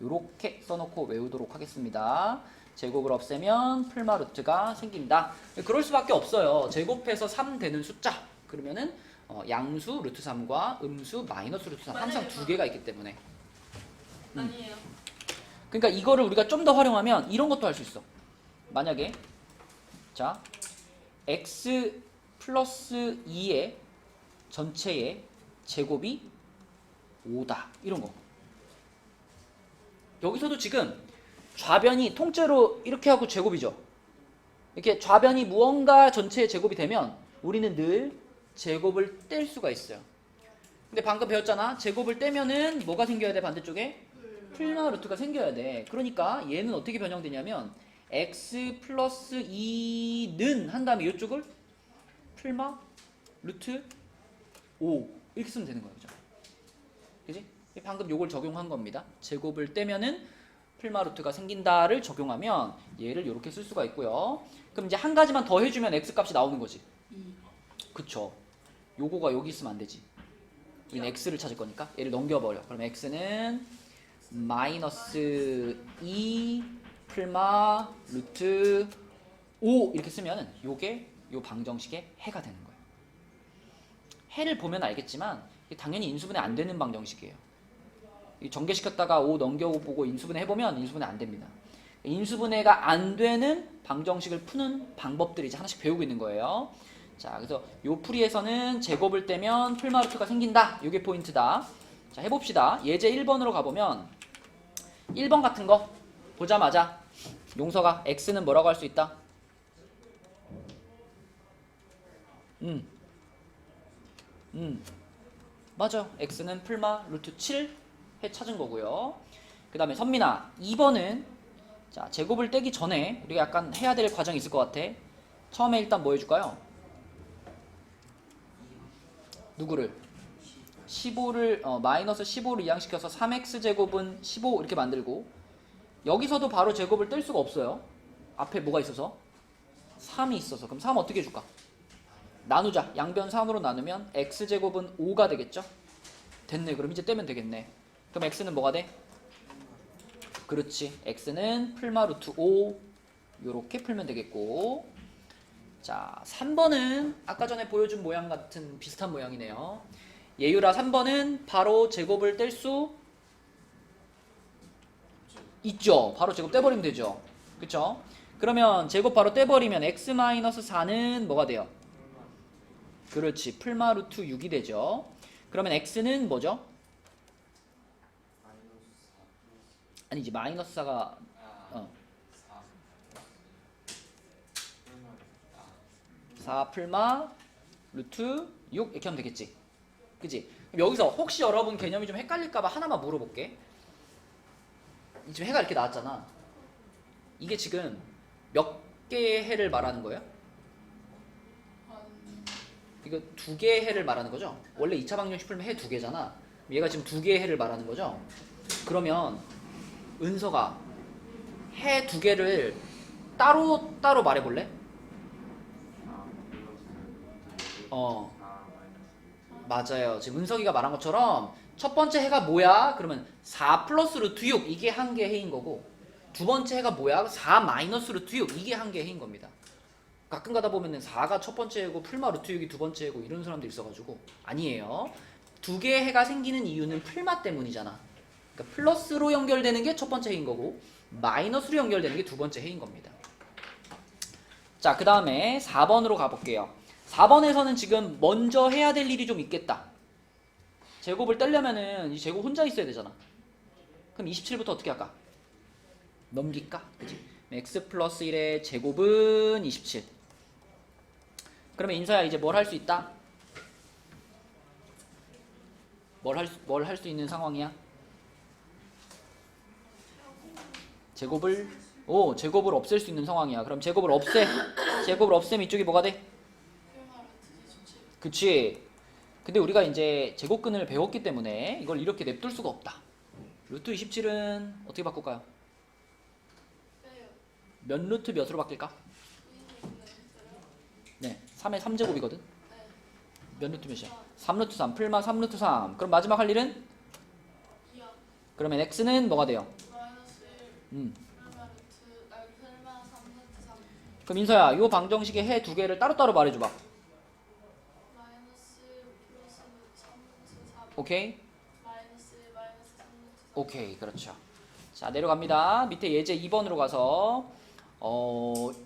이렇게 써놓고 외우도록 하겠습니다. 제곱을 없애면 풀마 루트가 생긴다. 그럴 수밖에 없어요. 제곱해서 3 되는 숫자. 그러면은 양수 루트 3과 음수 마이너스 루트 3 항상 두 개가 있기 때문에. 아니에요. 그러니까 이거를 우리가 좀 더 활용하면 이런 것도 할 수 있어. 만약에 자 x 플러스 2의 전체의 제곱이 5다. 이런 거. 여기서도 지금 좌변이 통째로 이렇게 하고 제곱이죠. 이렇게 좌변이 무언가 전체의 제곱이 되면 우리는 늘 제곱을 뗄 수가 있어요. 근데 방금 배웠잖아. 제곱을 떼면은 뭐가 생겨야 돼? 반대쪽에? 풀마 루트가 생겨야 돼. 그러니까 얘는 어떻게 변형되냐면 x 플러스 2는 한 다음에 이쪽을 풀마 루트 5 이렇게 쓰면 되는 거예요. 그죠? 그지? 방금 요걸 적용한 겁니다. 제곱을 떼면은 풀마 루트가 생긴다를 적용하면 얘를 이렇게 쓸 수가 있고요. 그럼 이제 한 가지만 더 해주면 x 값이 나오는 거지. 그쵸? 요거가 여기 있으면 안 되지. 우리는 x를 찾을 거니까 얘를 넘겨버려. 그럼 x는 마이너스 2 풀마 루트 5 이렇게 쓰면은 요게 요 방정식의 해가 되는 거예요. 해를 보면 알겠지만 이게 당연히 인수분해 안 되는 방정식이에요. 전개시켰다가 5 넘겨보고 인수분해 해보면 인수분해 안 됩니다. 인수분해가 안 되는 방정식을 푸는 방법들을 이제 하나씩 배우고 있는 거예요. 자, 그래서 요 풀이에서는 제곱을 떼면 풀마 루트가 생긴다. 요게 포인트다. 자, 해봅시다. 예제 1번으로 가보면 1번 같은 거 보자마자 용서가 x는 뭐라고 할 수 있다? 맞아. x는 풀마 루트 7 해 찾은 거고요. 그 다음에 선민아 2번은 자 제곱을 떼기 전에 우리가 약간 해야 될 과정이 있을 것 같아. 처음에 일단 뭐 해줄까요? 누구를? 15를 마이너스 15를 이항시켜서 3x제곱은 15 이렇게 만들고 여기서도 바로 제곱을 뗄 수가 없어요. 앞에 뭐가 있어서? 3이 있어서. 그럼 3 어떻게 해줄까? 나누자. 양변 3으로 나누면 x제곱은 5가 되겠죠? 됐네. 그럼 이제 떼면 되겠네. 그럼 x는 뭐가 돼? 그렇지. x는 풀마 루트 5 요렇게 풀면 되겠고 자 3번은 아까 전에 보여준 모양 같은 비슷한 모양이네요. 예유라 3번은 바로 제곱을 뗄 수 있죠. 바로 제곱 떼버리면 되죠. 그쵸? 그러면 제곱 바로 떼버리면 x-4는 뭐가 돼요? 그렇지. 풀마 루트 6이 되죠. 그러면 x는 뭐죠? 아니지. 마이너스 4가 4 풀마 루트 6 이렇게 하면 되겠지. 그치? 그럼 여기서 혹시 여러분 개념이 좀 헷갈릴까봐 하나만 물어볼게. 지금 해가 이렇게 나왔잖아. 이게 지금 몇 개의 해를 말하는 거예요? 이거 2개의 해를 말하는 거죠? 원래 2차 방정식 풀면 해 2개잖아. 얘가 지금 2개의 해를 말하는 거죠? 그러면 은서가 해 2개를 따로 말해볼래? 맞아요. 지금 은석이가 말한 것처럼 첫 번째 해가 뭐야? 그러면 4 플러스 루트 6 이게 한 개 해인 거고, 두 번째 해가 뭐야? 4 마이너스 루트 6 이게 한 개 해인 겁니다. 가끔 가다 보면은 4가 첫 번째 해고 풀마 루트 6이 두 번째 해고 이런 사람도 있어가지고 아니에요. 두 개의 해가 생기는 이유는 풀마 때문이잖아. 그러니까 플러스로 연결되는 게 첫 번째 해인 거고 마이너스로 연결되는 게 두 번째 해인 겁니다. 자, 그 다음에 4번으로 가볼게요. 4번에서는 지금 먼저 해야 될 일이 좀 있겠다. 제곱을 떼려면은 이 제곱 혼자 있어야 되잖아. 그럼 27부터 어떻게 할까? 넘길까? 그치? x 플러스 1의 제곱은 27. 그러면 인서야 이제 뭘 할 수 있다? 뭘 할 수 있는 상황이야? 제곱을 없앨 수 있는 상황이야. 그럼 제곱을 없애. 제곱을 없애면 이쪽이 뭐가 돼? 그치? 근데 우리가 이제 제곱근을 배웠기 때문에 이걸 이렇게 냅둘 수가 없다. 루트 27은 어떻게 바꿀까요? 몇 루트 몇으로 바뀔까? 네, 3의 3제곱이거든. 몇 루트 몇이야? 3루트 3, 풀마 3루트 3. 그럼 마지막 할 일은? 그러면 x는 뭐가 돼요? 그럼 인서야, 이 방정식의 해 두 개를 따로따로 말해줘봐. 오케이? 오케이, 그렇죠. 자, 내려갑니다. 밑에 예제 2번으로 가서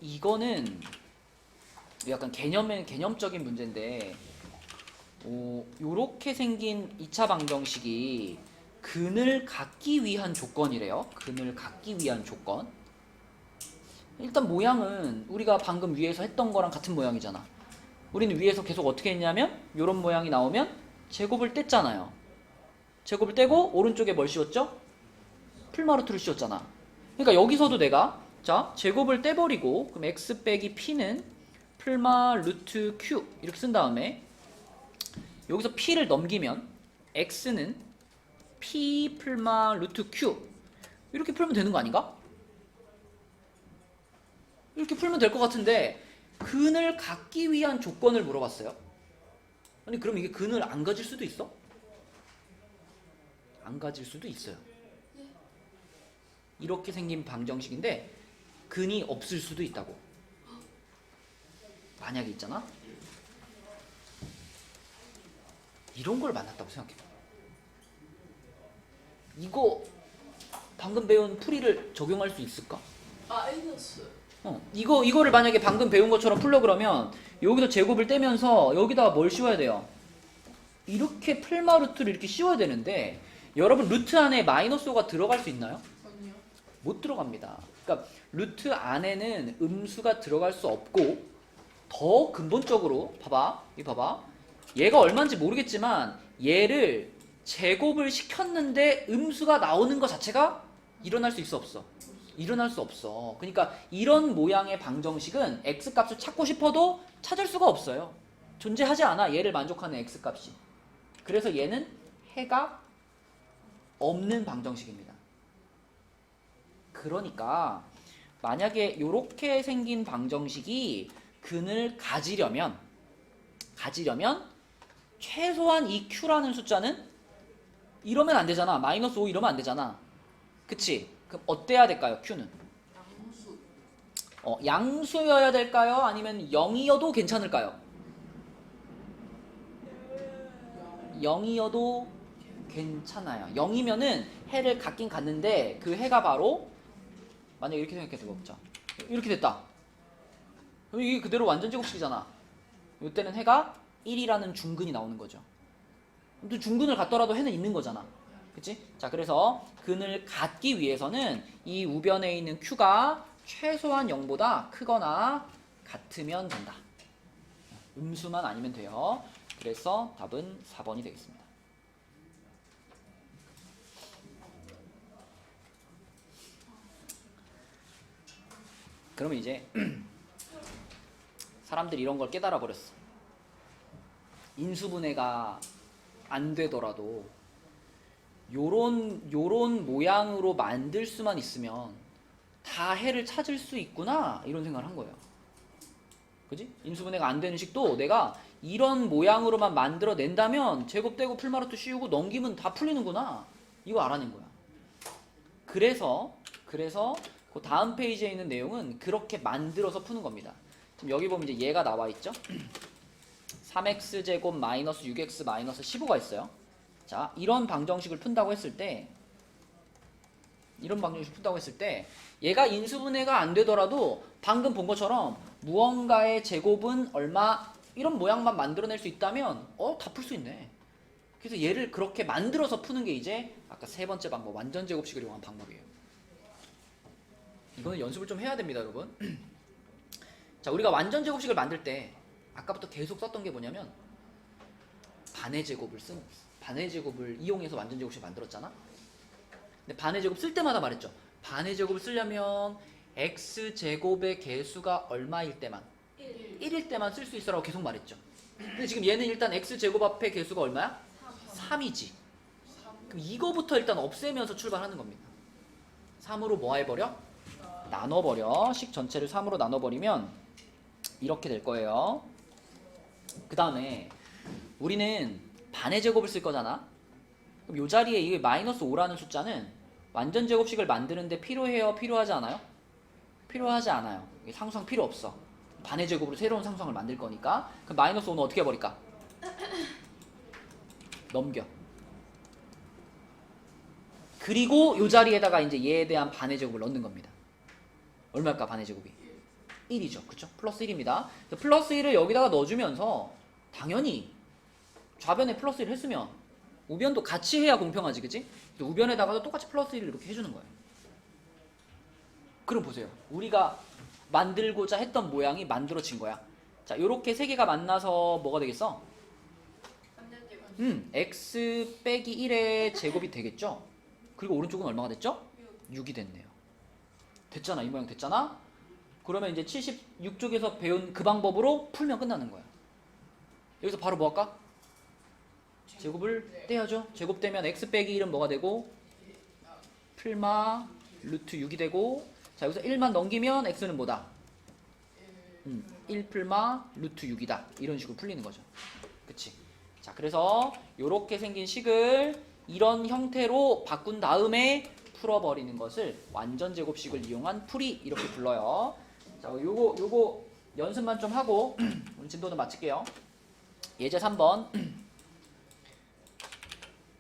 이거는 약간 개념적인 문제인데 요렇게 생긴 2차 방정식이 근을 갖기 위한 조건이래요. 근을 갖기 위한 조건. 일단 모양은 우리가 방금 위에서 했던 거랑 같은 모양이잖아. 우리는 위에서 계속 어떻게 했냐면 요런 모양이 나오면 제곱을 뗐잖아요. 제곱을 떼고 오른쪽에 뭘 씌웠죠? 풀마루트를 씌웠잖아. 그러니까 여기서도 내가 자 제곱을 떼버리고 그럼 x 빼기 p는 풀마 루트 q 이렇게 쓴 다음에 여기서 p를 넘기면 x는 p 풀마 루트 q 이렇게 풀면 되는 거 아닌가? 이렇게 풀면 될 것 같은데 근을 갖기 위한 조건을 물어봤어요. 아니 그럼 이게 근을 안 가질 수도 있어? 안 가질 수도 있어요. 이렇게 생긴 방정식인데 근이 없을 수도 있다고. 만약에 있잖아. 이런 걸 만났다고 생각해. 이거 방금 배운 풀이를 적용할 수 있을까? 마이너스. 이거를 만약에 방금 배운 것처럼 풀려 그러면 여기서 제곱을 떼면서 여기다가 뭘 씌워야 돼요? 이렇게 풀마 루트를 이렇게 씌워야 되는데 여러분 루트 안에 마이너스 5가 들어갈 수 있나요? 아니요. 못 들어갑니다. 그러니까 루트 안에는 음수가 들어갈 수 없고 더 근본적으로 봐봐. 얘가 얼마인지 모르겠지만 얘를 제곱을 시켰는데 음수가 나오는 것 자체가 일어날 수 있어 없어? 일어날 수 없어. 그러니까 이런 모양의 방정식은 x값을 찾고 싶어도 찾을 수가 없어요. 존재하지 않아. 얘를 만족하는 x값이. 그래서 얘는 해가 없는 방정식입니다. 그러니까 만약에 이렇게 생긴 방정식이 근을 가지려면 최소한 이 q라는 숫자는 이러면 안 되잖아. 마이너스 5 이러면 안 되잖아. 그치? 그럼 어때야 될까요? q는? 양수. 양수여야 될까요? 아니면 0이어도 괜찮을까요? 0이어도 괜찮아요. 0이면은 해를 갖긴 갖는데 그 해가 바로 만약에 이렇게 생각해 보자. 이렇게 됐다. 그럼 이게 그대로 완전 제곱식이잖아. 이때는 해가 1이라는 중근이 나오는 거죠. 또 중근을 갖더라도 해는 있는 거잖아. 그치? 자, 그래서 근을 갖기 위해서는 이 우변에 있는 q가 최소한 0보다 크거나 같으면 된다. 음수만 아니면 돼요. 그래서 답은 4번이 되겠습니다. 그러면 이제 사람들이 이런 걸 깨달아 버렸어. 인수분해가 안 되더라도 요런 모양으로 만들 수만 있으면 다 해를 찾을 수 있구나 이런 생각을 한 거예요. 그지? 인수분해가 안 되는 식도 내가 이런 모양으로만 만들어낸다면 제곱되고 풀마루트 씌우고 넘기면 다 풀리는구나 이거 알아낸 거야. 그래서 그 다음 페이지에 있는 내용은 그렇게 만들어서 푸는 겁니다. 지금 여기 보면 이제 얘가 나와 있죠. 3x제곱 마이너스 6x 마이너스 15가 있어요. 자, 이런 방정식을 푼다고 했을 때 얘가 인수분해가 안 되더라도 방금 본 것처럼 무언가의 제곱은 얼마 이런 모양만 만들어낼 수 있다면 다 풀 수 있네. 그래서 얘를 그렇게 만들어서 푸는 게 이제 아까 세 번째 방법 완전 제곱식을 이용한 방법이에요. 이거는 연습을 좀 해야 됩니다, 여러분. 자, 우리가 완전 제곱식을 만들 때 아까부터 계속 썼던 게 뭐냐면 반의 제곱을 이용해서 완전 제곱식 만들었잖아. 근데 반의 제곱 쓸 때마다 말했죠. 반의 제곱을 쓰려면 x제곱의 개수가 얼마일 때만 1일 때만 쓸 수 있어라고 계속 말했죠. 근데 지금 얘는 일단 x제곱 앞에 개수가 얼마야? 3이지. 그럼 이거부터 일단 없애면서 출발하는 겁니다. 3으로 뭐 해버려? 나눠버려. 식 전체를 3으로 나눠버리면 이렇게 될 거예요. 그 다음에 우리는 반의 제곱을 쓸 거잖아. 그럼 이 자리에 이 마이너스 5라는 숫자는 완전 제곱식을 만드는데 필요해요? 필요하지 않아요? 필요하지 않아요. 이게 상수항 필요 없어. 반의 제곱으로 새로운 상수항을 만들 거니까. 그럼 마이너스 5는 어떻게 해버릴까? 넘겨. 그리고 이 자리에다가 이제 얘에 대한 반의 제곱을 넣는 겁니다. 얼마일까 반의 제곱이? 1이죠. 그쵸? 플러스 1입니다. 플러스 1을 여기다가 넣어주면서 당연히 좌변에 플러스 1을 했으면 우변도 같이 해야 공평하지, 그치? 우변에다가도 똑같이 플러스 1을 이렇게 해주는 거예요. 그럼 보세요. 우리가 만들고자 했던 모양이 만들어진 거야. 자, 요렇게 세 개가 만나서 뭐가 되겠어? x 빼기 1의 제곱이 되겠죠? 그리고 오른쪽은 얼마가 됐죠? 6이 됐네요. 됐잖아. 이 모양 됐잖아? 그러면 이제 76쪽에서 배운 그 방법으로 풀면 끝나는 거야. 여기서 바로 뭐 할까? 제곱을 떼야죠. 제곱되면 x 빼기 1은 뭐가 되고? 풀마 루트 6이 되고, 자 여기서 1만 넘기면 x는 뭐다? 1 풀마 루트 6이다. 이런 식으로 풀리는 거죠. 그치? 자, 그래서 요렇게 생긴 식을 이런 형태로 바꾼 다음에 풀어버리는 것을 완전 제곱식을 이용한 풀이 이렇게 불러요. 자, 요거 연습만 좀 하고 오늘 진도는 마칠게요. 예제 3번.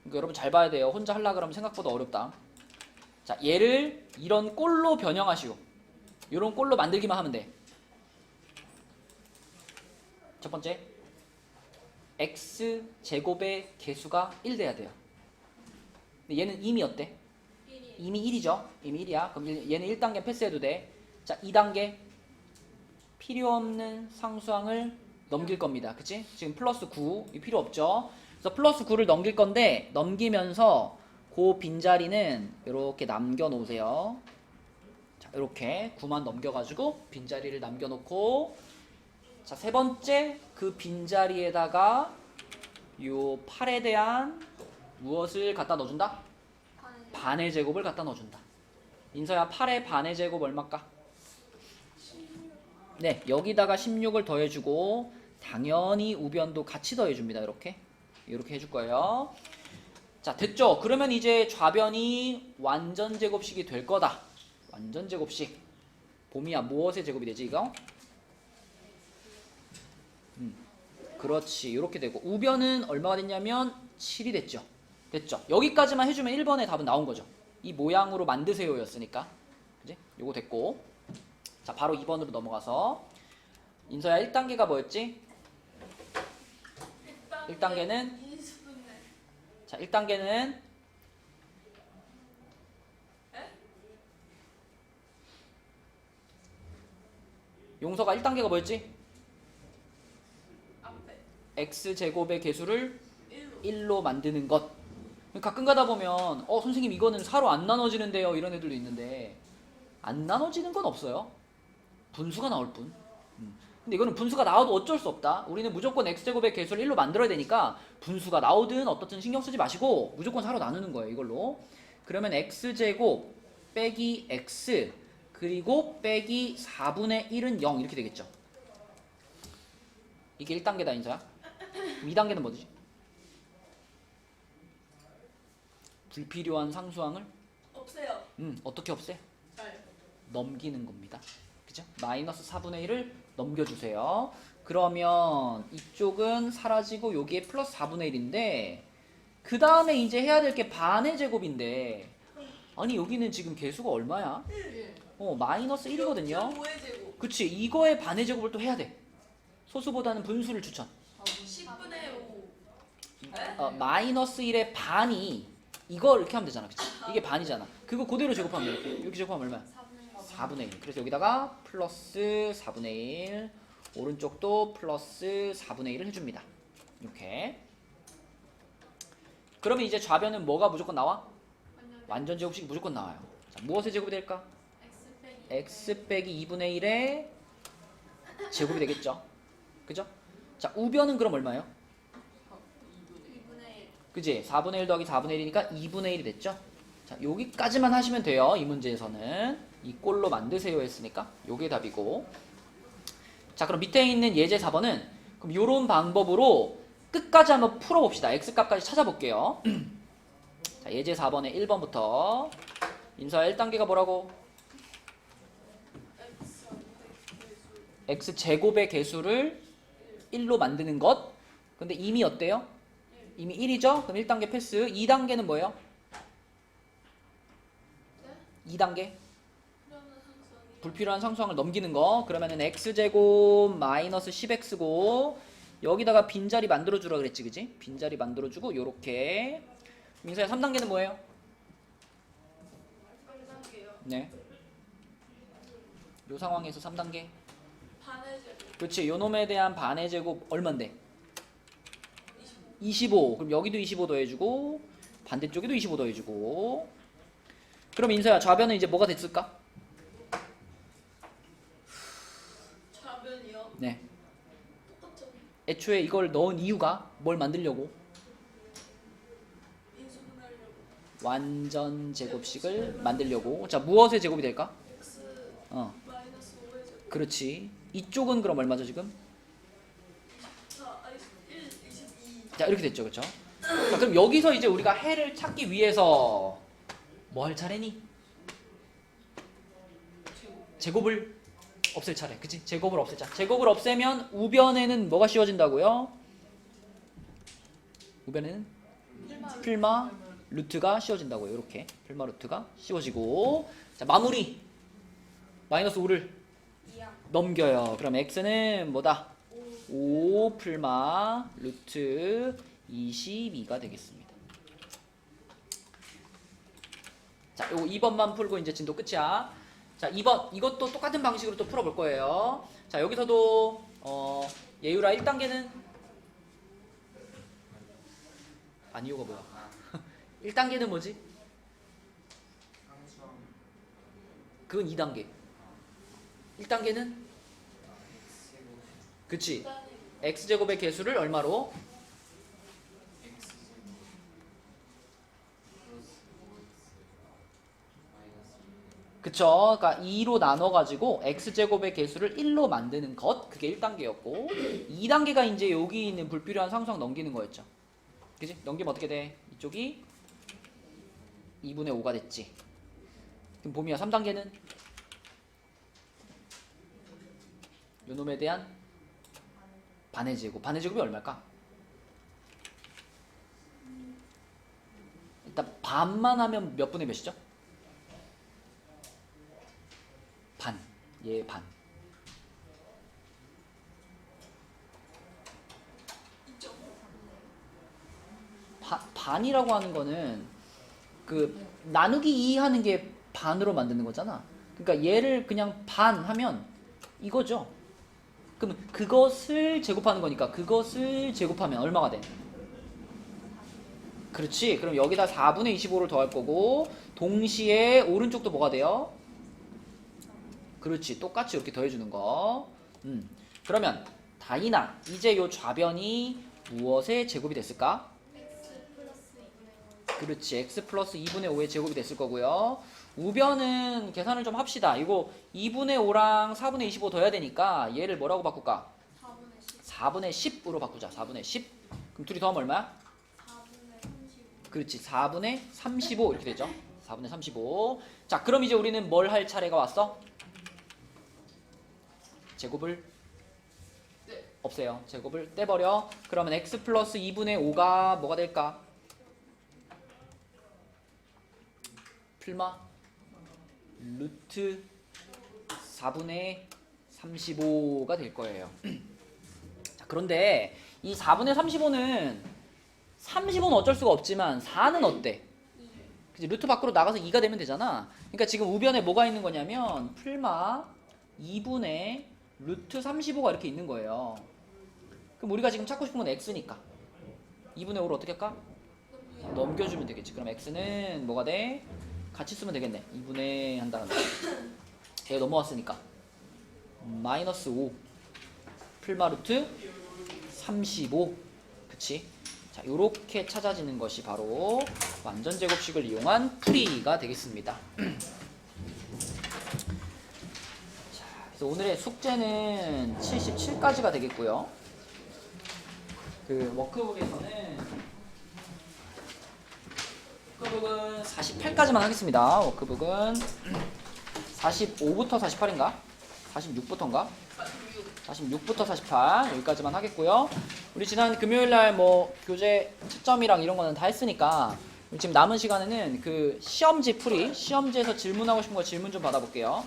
그러니까 여러분 잘 봐야 돼요. 혼자 하려고 그러면 생각보다 어렵다. 자, 얘를 이런 꼴로 변형하시오. 이런 꼴로 만들기만 하면 돼. 첫 번째, x제곱의 개수가 1 돼야 돼요. 근데 얘는 이미 어때? 이미 1이죠. 이미 1이야. 그럼 얘는 1단계 패스해도 돼. 자, 2단계 필요 없는 상수항을 넘길 겁니다. 그치? 지금 플러스 9 이 필요 없죠. 그래서 플러스 9를 넘길 건데 넘기면서 그 빈자리는 이렇게 남겨 놓으세요. 자, 이렇게 9만 넘겨가지고 빈자리를 남겨놓고, 자, 세 번째 그 빈자리에다가 요 8에 대한 무엇을 갖다 넣어준다? 반의 제곱을 갖다 넣어준다. 인서야 8의 반의 제곱 얼마일까? 네, 여기다가 16을 더해주고 당연히 우변도 같이 더해줍니다. 이렇게 해줄 거예요. 자, 됐죠? 그러면 이제 좌변이 완전 제곱식이 될 거다. 완전 제곱식. 봄이야, 무엇의 제곱이 되지 이거? 그렇지. 이렇게 되고 우변은 얼마가 됐냐면 7이 됐죠. 됐죠? 여기까지만 해주면 1번의 답은 나온 거죠. 이 모양으로 만드세요 였으니까. 그지? 요거 됐고, 자 바로 2번으로 넘어가서 인서야 1단계가 뭐였지? 1단계는 자 1단계는 용서가 1단계가 뭐였지? x제곱의 개수를 1로 만드는 것. 가끔 가다 보면 선생님 이거는 4로 안 나눠지는데요 이런 애들도 있는데, 안 나눠지는 건 없어요. 분수가 나올 뿐. 근데 이거는 분수가 나와도 어쩔 수 없다. 우리는 무조건 x제곱의 개수를 1로 만들어야 되니까 분수가 나오든 어떻든 신경 쓰지 마시고 무조건 4로 나누는 거예요 이걸로. 그러면 x제곱 빼기 x 그리고 빼기 4분의 1은 0 이렇게 되겠죠. 이게 1단계다 인서야. 2단계는 뭐지? 불필요한 상수항을 없애요. 어떻게 없애? 잘. 넘기는 겁니다. 그죠? 마이너스 4분의 1을 넘겨주세요. 그러면 이쪽은 사라지고 여기에 플러스 4분의 1인데 그 다음에 이제 해야 될 게 반의 제곱인데 아니 여기는 지금 개수가 얼마야? 1. 마이너스 1이거든요. 5의 제곱. 그치, 이거의 반의 제곱을 또 해야 돼. 소수보다는 분수를 추천. 10분의 5. 마이너스 1의 반이 이거 이렇게 하면 되잖아. 그치? 이게 반이잖아. 그거 그대로 제곱하면 돼. 이렇게 제곱하면 얼마야? 4분의 1. 그래서 여기다가 플러스 4분의 1, 오른쪽도 플러스 4분의 1을 해줍니다. 이렇게. 그러면 이제 좌변은 뭐가 무조건 나와? 완전 제곱식이 무조건 나와요. 자, 무엇의 제곱이 될까? x 빼기 2분의 1의 제곱이 되겠죠. 그죠? 자, 우변은 그럼 얼마예요? 2분의 1. 그지? 4분의 1 더하기 4분의 1이니까 2분의 1이 됐죠? 자, 여기까지만 하시면 돼요. 이 문제에서는. 이 꼴로 만드세요 했으니까 요게 답이고. 자, 그럼 밑에 있는 예제 4번은 그럼 요런 방법으로 끝까지 한번 풀어봅시다. x값까지 찾아볼게요. 자, 예제 4번의 1번부터 인서야 1단계가 뭐라고? x제곱의 개수를 1로 만드는 것. 근데 이미 어때요? 이미 1이죠? 그럼 1단계 패스. 2단계는 뭐예요? 2단계 불필요한 상수항을 넘기는 거. 그러면은 x제곱 마이너스 10x고 여기다가 빈자리 만들어주라 그랬지, 그지? 빈자리 만들어주고 요렇게. 민서야 3단계는 뭐예요? 3단계요. 네. 요 상황에서 3단계. 반의 제곱. 그렇지. 요 놈에 대한 반의 제곱 얼만데? 25. 그럼 여기도 25 더해주고 반대쪽에도 25 더해주고. 그럼 인서야 좌변은 이제 뭐가 됐을까? 좌변이요. 네. 똑같죠. 애초에 이걸 넣은 이유가 뭘 만들려고? 인수분하려고. 완전 제곱식을 만들려고. 자, 무엇의 제곱이 될까? x 마이너스 5의 제곱. 그렇지. 이쪽은 그럼 얼마죠 지금? 1, 22. 자, 이렇게 됐죠, 그렇죠? 자, 그럼 여기서 이제 우리가 해를 찾기 위해서 뭐 할 차례니? 제곱을 없앨 차례. 그치? 제곱을 없애자. 제곱을 없애면 우변에는 뭐가 씌워진다고요? 우변에는 필마 루트가 씌워진다고요. 이렇게 필마 루트가 씌워지고. 자, 마무리. 마이너스 5를 넘겨요. 그럼 x는 뭐다? 5 필마 루트 22가 되겠습니다. 자, 요거 2번만 풀고 이제 진도 끝이야. 자, 2번 이것도 똑같은 방식으로 또 풀어볼 거예요. 자, 여기서도 예유라 1단계는 이유가 뭐야? 1단계는 뭐지? 그건 2단계. 1단계는 그치? x제곱의 개수를 얼마로? 그쵸? 그러니까 2로 나눠가지고 x제곱의 개수를 1로 만드는 것. 그게 1단계였고 2단계가 이제 여기 있는 불필요한 상수항 넘기는 거였죠. 그치? 넘기면 어떻게 돼? 이쪽이 2분의 5가 됐지. 그럼 봄이야 3단계는 요놈에 대한 반의 제곱. 반의 제곱이 얼마일까? 일단 반만 하면 몇 분의 몇이죠? 반. 얘 반. 반이라고 하는 거는 그 나누기 2 하는 게 반으로 만드는 거잖아. 그러니까 얘를 그냥 반 하면 이거죠. 그럼 그것을 제곱하는 거니까 그것을 제곱하면 얼마가 돼? 그렇지. 그럼 여기다 4분의 25를 더할 거고 동시에 오른쪽도 뭐가 돼요? 그렇지. 똑같이 이렇게 더해주는 거. 그러면 다이나 이제 요 좌변이 무엇의 제곱이 됐을까? x 플러스 2분의 5. 그렇지. x 플러스 2분의 5의 제곱이 됐을 거고요. 우변은 계산을 좀 합시다. 이거 2분의 5랑 4분의 25 더해야 되니까 얘를 뭐라고 바꿀까? 4분의 10. 4분의 10으로 바꾸자. 4분의 10. 그럼 둘이 더하면 얼마야? 4분의 35. 그렇지. 4분의 35 이렇게 되죠. 4분의 35. 자, 그럼 이제 우리는 뭘 할 차례가 왔어? 제곱을 네. 없애요. 제곱을 떼버려. 그러면 x 플러스 2분의 5가 뭐가 될까? 풀마 루트 4분의 35가 될 거예요. 자, 그런데 이 4분의 35는 35는 어쩔 수가 없지만 4는 어때? 그치? 루트 밖으로 나가서 2가 되면 되잖아. 그러니까 지금 우변에 뭐가 있는 거냐면 풀마 2분의 루트 35가 이렇게 있는 거예요. 그럼 우리가 지금 찾고 싶은 건 x니까 2분의 5를 어떻게 할까? 넘겨주면 되겠지. 그럼 x는 뭐가 돼? 같이 쓰면 되겠네. 2분의 한 다음에 얘가 넘어왔으니까 마이너스 5 풀마 루트 35. 그치? 자, 요렇게 찾아지는 것이 바로 완전 제곱식을 이용한 풀이가 되겠습니다. 자, 그래서 오늘의 숙제는 77까지가 되겠고요. 그 워크북에서는 48까지만 하겠습니다. 워크북은 45부터 48인가? 46부터인가? 46부터 48 여기까지만 하겠고요. 우리 지난 금요일날 뭐 교재 채점이랑 이런 거는 다 했으니까 지금 남은 시간에는 그 시험지 풀이, 시험지에서 질문하고 싶은 거 질문 좀 받아볼게요.